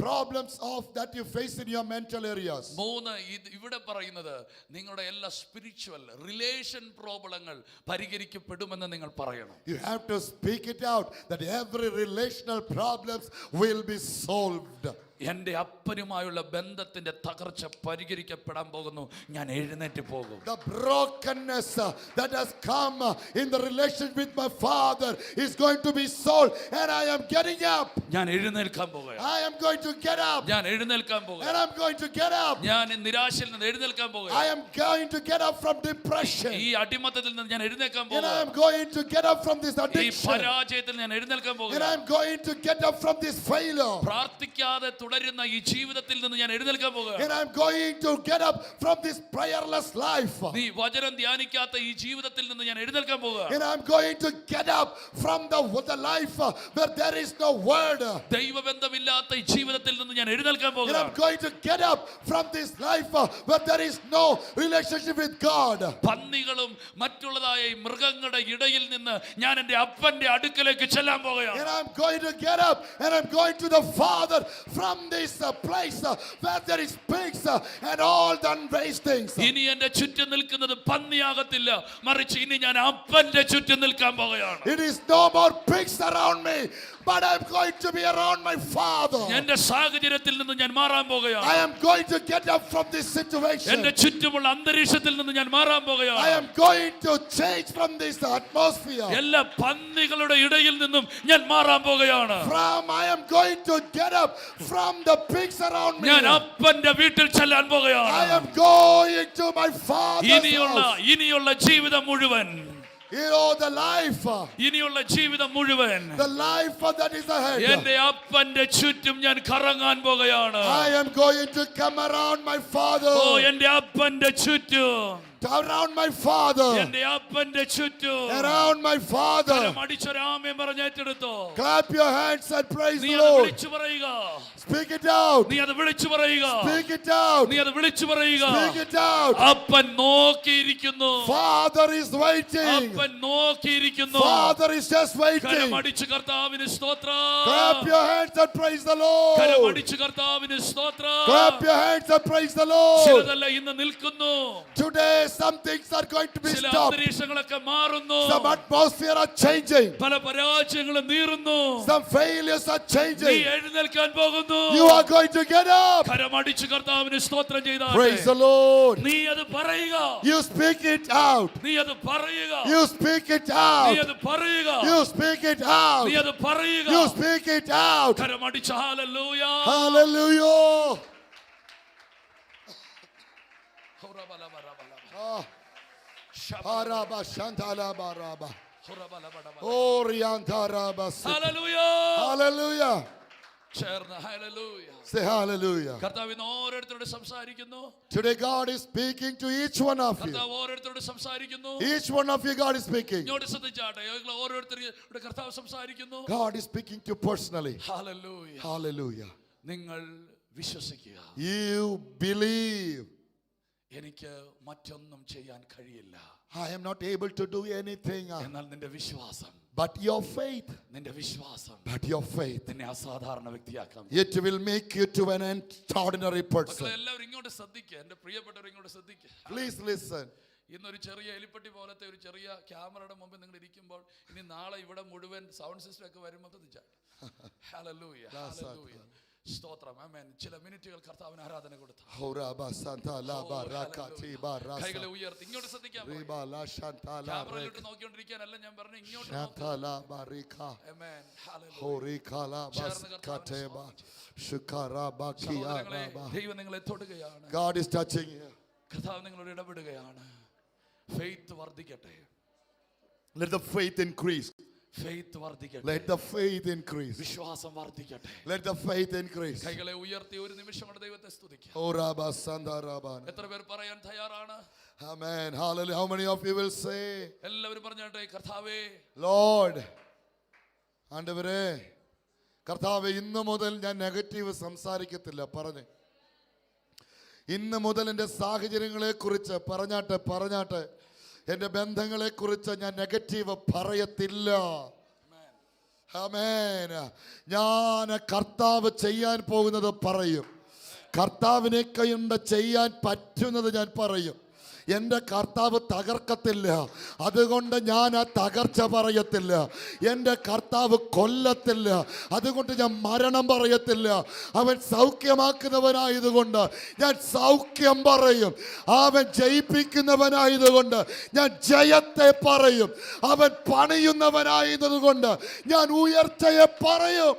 problems of that you face in your mental areas. മൂന്ന്, ഇവിടെ പറയുന്നത് നിങ്ങളുടെ എല്ലാ സ്പിരിച്വൽ റിലേഷൻ പ്രോബ്ലങ്ങൾ പരിഹരിക്കപ്പെടുമെന്ന് നിങ്ങൾ പറയണം. You have to speak it out that every relational problems will be solved. എൻ്റെ അപ്പനുമായുള്ള ബന്ധത്തിന്റെ തകർച്ച പരിഹരിക്കപ്പെടാൻ പോകുന്നു, ഞാൻ എഴുന്നേറ്റ് പോകും. The brokenness that has come in the relationship with my father is going to be solved and I am getting up. ഞാൻ എഴുന്നേൽക്കാൻ പോകുകയാണ്. I am going to get up. ഞാൻ എഴുന്നേൽക്കാൻ And പോകുകയാണ്. I'm going to get up. ഞാൻ നിരാശയിൽ നിന്ന് എഴുന്നേൽക്കാൻ I പോകുകയാണ്. am going to get up from depression. ഈ അടിമത്തത്തിൽ നിന്ന് ഞാൻ എഴുന്നേൽക്കാൻ And I am പോകുകയാണ്. going to get up from this ഈ addiction. പരാജയത്തിൽ ഞാൻ എഴുന്നേൽക്കാൻ And I പോകുകയാണ്. am going to get up from this failure. പ്രാർത്ഥിക്കാതെ തുടരുന്ന ഈ ജീവിതത്തിൽ നിന്ന് ഞാൻ എഴുന്നേൽക്കാൻ പോകുകയാണ്. And I am going to get up from this prayerless life. നീ വചനം ധ്യാനിക്കാത്ത ഈ ജീവിതത്തിൽ നിന്ന് ഞാൻ എഴുന്നേൽക്കാൻ പോകുകയാണ്. And I am going to get up from the life where there is no word. ദൈവബന്ധമില്ലാത്ത ഈ ജീവിതത്തിൽ നിന്ന് ഞാൻ എഴുന്നേൽക്കാൻ And I'm പോകുകയാണ്. going to get up from this life where there is no relationship with God. പന്നികളും മറ്റുള്ളതായ ഈ മൃഗങ്ങളുടെ ഇടയിൽ നിന്ന് ഞാൻ എൻ്റെ അപ്പന്റെ അടുക്കലേക്ക് ചെല്ലാൻ And പോകുകയാണ്. I'm going to get up and I'm going to the Father from this place where there is pigs and all the unraised things. ഇനി എന്റെ ചുറ്റും നിൽക്കുന്നത് പന്നിയാകത്തില്ല, മറിച്ച് ഇനി ഞാൻ അപ്പന്റെ ചുറ്റും നിൽക്കാൻ പോകുകയാണ്. It is no more pigs around me, but I'm going to be around my Father. എന്റെ സാഹചര്യത്തിൽ നിന്ന് ഞാൻ മാറാൻ I പോകുകയാണ്. am going to get up from this situation. എന്റെ ചുറ്റുമുള്ള അന്തരീക്ഷത്തിൽ നിന്ന് ഞാൻ മാറാൻ I പോകുകയാണ്. am going to change from this atmosphere. എല്ലാ പന്നികളുടെ ഇടയിൽ നിന്നും ഞാൻ മാറാൻ പോകുകയാണ്. I am going to get up from the pigs around me. ഞാൻ അപ്പന്റെ വീട്ടിൽ ചെല്ലാൻ I പോകുകയാണ്. am going to my Father's house. ഇനിയുള്ള ജീവിതം മുഴുവൻ, You know, the life ഇനിയുള്ള ജീവിതം മുഴുവൻ that is ahead. എന്റെ അപ്പന്റെ ചുറ്റും ഞാൻ കറങ്ങാൻ പോകുകയാണ്. I am going to come around my Father. ഓ, എന്റെ അപ്പന്റെ ചുറ്റും Around my Father. എന്റെ അപ്പന്റെ ചുറ്റും Around my Father. അടിച്ചൊരാമയം പറഞ്ഞേറ്റെടുത്തോ. Clap your hands and praise നീ the അത് Lord. വിളിച്ചു പറയുക. Speak it out. നീ അത് വിളിച്ചു പറയുക. Speak it out. നീ അത് വിളിച്ചു പറയുക. Speak it out. അപ്പൻ നോക്കിയിരിക്കുന്നു. Father is waiting. അപ്പൻ നോക്കിയിരിക്കുന്നു. Father is just waiting. കരമടിച്ച് കർത്താവിന് സ്തോത്രം. Clap your hands and praise the Lord. കരമടിച്ച് കർത്താവിന് സ്തോത്രം. Clap your hands and praise the Lord. ചിലതല്ല ഇന്ന് നിൽക്കുന്നു. Today some things are going to be ചില stopped. അന്തരീക്ഷങ്ങളൊക്കെ മാറുന്നു. Some atmosphere are changing. പല പരാജയങ്ങളും നീറുന്നു. Some failures are നീ changing. എഴുന്നേൽക്കാൻ പോകുന്നു. You are going to get up. കരമടിച്ച് കർത്താവിന് സ്തോത്രം ചെയ്താൽ Praise the Lord. നീ അത് പറയുക. You speak it out. നീ അത് പറയുക. You speak it നീ out. അത് പറയുക. You speak it out. നീ അത് പറയുക. You speak it out. കരമടിച്ച് hallelujah. Hallelujah. Paraba shantala baraba. Oriantaraba. Hallelujah. Hallelujah. ചേർന്ന് ഹല്ലേലൂയ. Say hallelujah. കർത്താവ് ഇന്ന് ഓരോരുത്തരോട് സംസാരിക്കുന്നു. Today God is speaking to each one of you. കർത്താവ് ഓരോരുത്തരോട് സംസാരിക്കുന്നു. Each one of you God is speaking. ഇങ്ങോട്ട് ശ്രദ്ധിച്ചാട്ടെ. ഓരോരുത്തരോട് കർത്താവ് സംസാരിക്കുന്നു. God is speaking to you personally. Hallelujah. Hallelujah. നിങ്ങൾ വിശ്വസിക്കുക. You believe. എനിക്ക് മറ്റൊന്നും ചെയ്യാൻ കഴിയില്ല. I am not able to do anything. എന്നാൽ നിന്റെ വിശ്വാസം, But your faith. നിന്റെ വിശ്വാസം But your faith. നിന്നെ അസാധാരണ വ്യക്തിയാക്കാം. It will make you to an extraordinary person. മക്കളെ എല്ലാവരും ഇങ്ങോട്ട് ശ്രദ്ധിക്കുക. എന്റെ പ്രിയപ്പെട്ടവർ ഇങ്ങോട്ട് ശ്രദ്ധിക്കുക. Please listen. ഇന്നൊരു ചെറിയ എലിപ്പട്ടി പോലത്തെ ഒരു ചെറിയ ക്യാമറയുടെ മുമ്പിൽ നിങ്ങൾ ഇരിക്കുമ്പോൾ ഇനി നാളെ ഇവിടെ മുഴുവൻ സൗണ്ട് സിസ്റ്റം ഒക്കെ വരുമ്പോൾ ശ്രദ്ധിച്ചാൽ ഹല്ലേലൂയ ഹല്ലേലൂയ സ്തോത്രം. ആമേൻ. ചില മിനിറ്റുകൾ കർത്താവിന് ആരാധന കൊടുത്തു. കൈകളെ ഉയർത്തി ഇങ്ങോട്ട് ശ്രദ്ധിക്കാൻ ക്യാമറയിലോട്ട് നോക്കിക്കൊണ്ടിരിക്കാനല്ല ഞാൻ പറഞ്ഞു. ഇങ്ങോട്ട് ദൈവം നിങ്ങളെ തൊടുകയാണ്. God is touching you. കർത്താവ് നിങ്ങളോട് ഇടപെടുകയാണ്. ഫെയ്ത്ത് വർദ്ധിക്കട്ടെ. Let the faith increase. Faith വർദ്ധിക്കട്ടെ. Let the faith increase. വിശ്വാസം വർദ്ധിക്കട്ടെ. Let the faith increase. കൈകളെ ഉയർത്തി ഒരു നിമിഷം കൊണ്ട് ദൈവത്തെ സ്തുതിക്കാം. എത്ര പേർ പറയാൻ തയ്യാറാണ്? Amen. Hallelujah. How many of you will say, എല്ലാവരും പറഞ്ഞാട്ടെ, കർത്താവേ, Lord, ആണ്ടവരേ, കർത്താവേ, ഇന്ന് മുതൽ ഞാൻ നെഗറ്റീവ് സംസാരിക്കത്തില്ല. പറഞ്ഞേ, ഇന്ന് മുതൽ എൻ്റെ സാഹചര്യങ്ങളെ കുറിച്ച് പറഞ്ഞാട്ടെ എൻ്റെ ബന്ധങ്ങളെ കുറിച്ച് ഞാൻ നെഗറ്റീവ് പറയത്തില്ല. ആമേൻ. ഞാൻ കർത്താവ് ചെയ്യാൻ പോകുന്നത് പറയും. കർത്താവിനെ കൊണ്ട് ചെയ്യാൻ പറ്റുന്നത് ഞാൻ പറയും. എൻ്റെ കർത്താവ് തകർക്കത്തില്ല, അതുകൊണ്ട് ഞാൻ ആ തകർച്ച പറയത്തില്ല. എൻ്റെ കർത്താവ് കൊല്ലത്തില്ല, അതുകൊണ്ട് ഞാൻ മരണം പറയത്തില്ല. അവൻ സൗഖ്യമാക്കുന്നവനായതുകൊണ്ട് ഞാൻ സൗഖ്യം പറയും. അവൻ ജയിപ്പിക്കുന്നവനായതുകൊണ്ട് ഞാൻ ജയത്തെ പറയും. അവൻ പണിയുന്നവനായതുകൊണ്ട് ഞാൻ ഉയർച്ചയെ പറയും.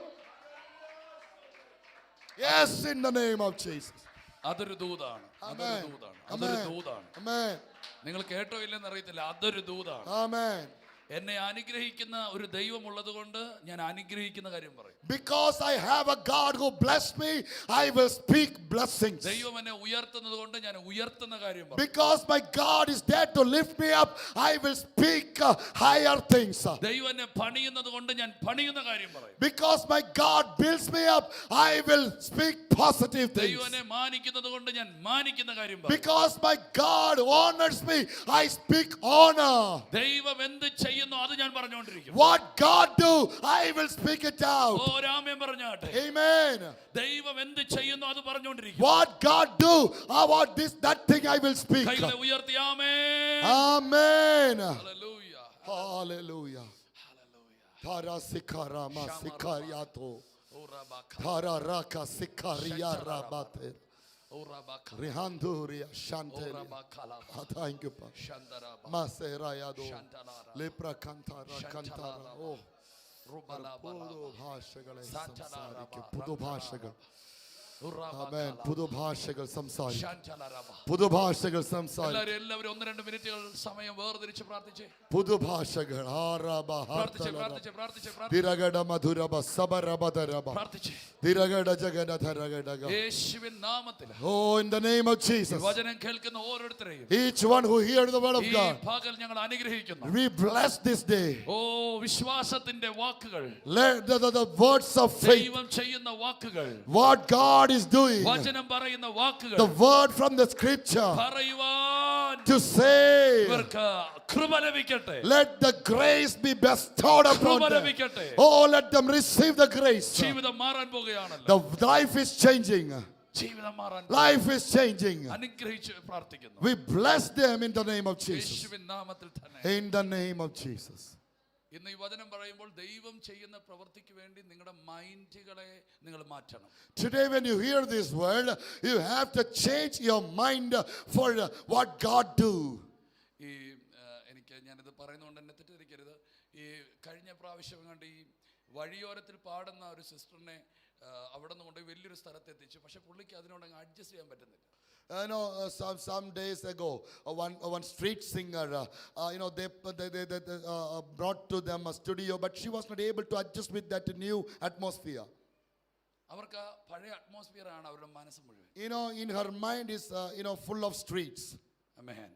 Yes, in the name of Jesus. അതൊരു ദൂതാണ്. Amen. അതൊരു ദൂതാണ്. Amen. നിങ്ങൾ കേട്ടോ ഇല്ലെന്ന് അറിയത്തില്ല. അതൊരു ദൂതാണ്. Amen. എന്നെ അനുഗ്രഹിക്കുന്ന ഒരു ദൈവം ഉള്ളത് കൊണ്ട് ഞാൻ അനുഗ്രഹിക്കുന്ന കാര്യം പറയും. Because I have a God who blessed me, I will speak blessings. ദൈവം എന്നെ ഉയർത്തുന്നത് കൊണ്ട് ഞാൻ ഉയർത്തുന്ന കാര്യം പറയും. Because my God is there to lift me up, I will speak higher things. ദൈവം എന്നെ പണിയുന്നത് കൊണ്ട് ഞാൻ പണിയുന്ന കാര്യം പറയും. Because my God builds me up, I will speak positive things. ദൈവം എന്നെ മാനിക്കുന്നത് കൊണ്ട് ഞാൻ മാനിക്കുന്ന കാര്യം പറയും. Because my God honors me, I speak honor. ദൈവം എന്ത് ചെയ്യുന്നു അത് ഞാൻ പറഞ്ഞുകൊണ്ടിരിക്കും. What God do, I will speak it out. ഓരാമേൻ പറഞ്ഞാട്ടെ. Amen. ദൈവം എന്ത് ചെയ്യുന്നു അത് പറഞ്ഞുകൊണ്ടിരിക്കും. What God do, about that thing I will speak. കൈകളെ ഉയർത്തി ആമേൻ. Amen. Hallelujah. Hallelujah. Thara sikara ma sikariato. ഓറാബാക്ക. Thara raka sikaria rabate. ഓറാബാക്ക. Rihanduria shantele. ഓറാബാക്കല. Thank you, Pa. ശാന്തരാബ. Maserayado. ശാന്തലാര. Lepra kantara kantara. Oh. പുതു റുബലാബല. സാറ്റലാരബ. ഭാഷകൾ സംസാരിക്കും. പുതു ഭാഷകൾ. ഷാന്തലാരബ. ഷാന്തലാര. ഷാന്തലാര. ഷാന്തലാര. ഷാന്തലാര. ഷാന്തലാര. ഷാന്തലാര. ഷാന്തലാര. ഷാന്തലാര. ഷാന്തലാര. Amen. പുതുഭാഷകൾ സംസാരിക്കും. ശാന്തലാരബ. പുതുഭാഷകൾ സംസാരിക്കും. എല്ലാവരും 1-2 മിനിറ്റുകൾ സമയം വേർതിരിച്ച് പ്രാർത്ഥിച്ചേ. പുതുഭാഷകൾ. പ്രാർത്ഥിച്ചേ, പ്രാർത്ഥിച്ചേ, പ്രാർത്ഥിച്ചേ, പ്രാർത്ഥിച്ചേ. ദിരഗട മധുരബ സബരബദരബ. പ്രാർത്ഥിച്ചേ. ദിരഗട ജഗനധരഗടഗ. യേശുവിൻ നാമത്തിൽ. Oh, in the name of Jesus. വചനം കേൾക്കുന്ന ഓരോരുത്തരെയും Each one who hears the word of ഈ God, പകൽ ഞങ്ങൾ അനുഗ്രഹിക്കുന്നു. we bless this day. ഓ വിശ്വാസത്തിന്റെ വാക്കുകൾ, Let the words of faith, ദൈവം ചെയ്യുന്ന വാക്കുകൾ, what God is doing, വചനം പറയുന്ന വാക്കുകൾ the word from the scripture പറയുവാൻ to say, ഇവർക്ക് കൃപ ലഭിക്കട്ടെ. let the grace be bestowed upon കൃപ them. ലഭിക്കട്ടെ. Oh, let them receive the grace. ജീവിതം മാറാൻ പോകുകയാണല്ലോ. The life is changing. ജീവിതം മാറാൻ Life is changing. അനുഗ്രഹിച്ച് പ്രാർത്ഥിക്കുന്നു. We bless them in the name of Jesus. യേശുവിൻ നാമത്തിൽ തന്നെ. In the name of Jesus. ഇന്ന് ഈ വചനം പറയുമ്പോൾ ദൈവം ചെയ്യുന്ന പ്രവൃത്തിക്ക് വേണ്ടി നിങ്ങളുടെ മൈൻഡുകളെ നിങ്ങൾ മാറ്റണം. Today when you hear this word, you have to change your mind for what God do. ഈ എനിക്ക് ഞാനിത് പറയുന്നതുകൊണ്ട് എന്നെ തെറ്റിദ്ധരിക്കരുത്. ഈ കഴിഞ്ഞ പ്രാവശ്യം കണ്ട് ഈ വഴിയോരത്തിൽ പാടുന്ന ഒരു സിസ്റ്ററിനെ അവിടെ നിന്ന് കൊണ്ട് വലിയൊരു സ്ഥലത്ത് എത്തിച്ചു. പക്ഷെ പുള്ളിക്ക് അതിനോട് അങ്ങ് അഡ്ജസ്റ്റ് ചെയ്യാൻ പറ്റുന്നില്ല. Some days ago, one street singer, they brought to them a studio, but she was not able to adjust with that new atmosphere. അവർക്ക് പഴയ അറ്റ്മോസ്ഫിയർ ആണ് അവരുടെ മനസ്സ് മുഴുവൻ. In her mind is full of streets. ആമേൻ.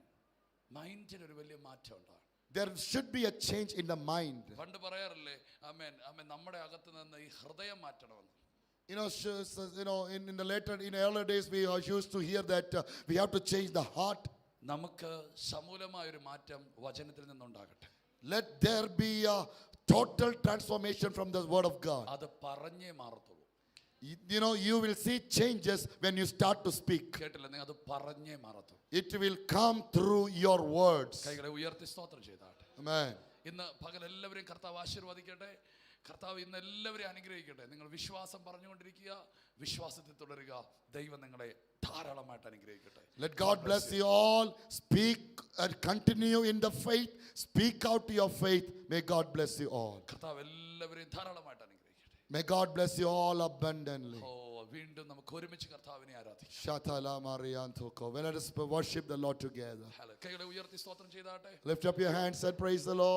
മൈൻഡിന് ഒരു വലിയ മാറ്റം ഉണ്ടാകും. There should be a change in the mind. പണ്ട് പറയാറില്ലേ, ആമേൻ ആമേൻ, നമ്മുടെ അകത്ത് നിന്ന് ഈ ഹൃദയം മാറ്റണമെന്ന്. In the earlier days we used to hear that we have to change the heart. നമുക്ക് സമൂലമായ ഒരു മാറ്റം വചനത്തിൽ നിന്നുണ്ടാകട്ടെ. Let there be a total transformation from the word of God. അത് പറഞ്ഞേ മാറത്തുള്ളൂ. You will see changes when you start to speak. കേട്ടില്ല, നിങ്ങൾ അത് പറഞ്ഞേ മാറത്തുള്ളൂ. It will come through your words. കൈകളെ ഉയർത്തി സ്തോത്രം ചെയ്താട്ടെ. Amen. ഇന്ന് പകൽ എല്ലാവരെയും കർത്താവ് ആശീർവദിക്കട്ടെ. കർത്താവ് ഇന്ന് എല്ലാവരെയും അനുഗ്രഹിക്കട്ടെ. നിങ്ങൾ വിശ്വാസം പറഞ്ഞുകൊണ്ടിരിക്കുക, വിശ്വാസത്തിൽ തുടരുക. ദൈവം നിങ്ങളെ ധാരാളമായിട്ട് അനുഗ്രഹിക്കട്ടെ. Let God bless you all. Speak and continue in the faith. Speak out your faith. May God bless you all. കർത്താവ് എല്ലാവരെയും ധാരാളമായിട്ട് അനുഗ്രഹിക്കട്ടെ. May God bless you all abundantly. ഓ വീണ്ടും നമുക്ക് ഒരുമിച്ച് കർത്താവിനെ ആരാധിക്കാം. Shatala Mariantoko. Let us worship the Lord together. കൈകളെ ഉയർത്തി സ്തോത്രം ചെയ്താട്ടെ. Lift up your hands and praise the Lord.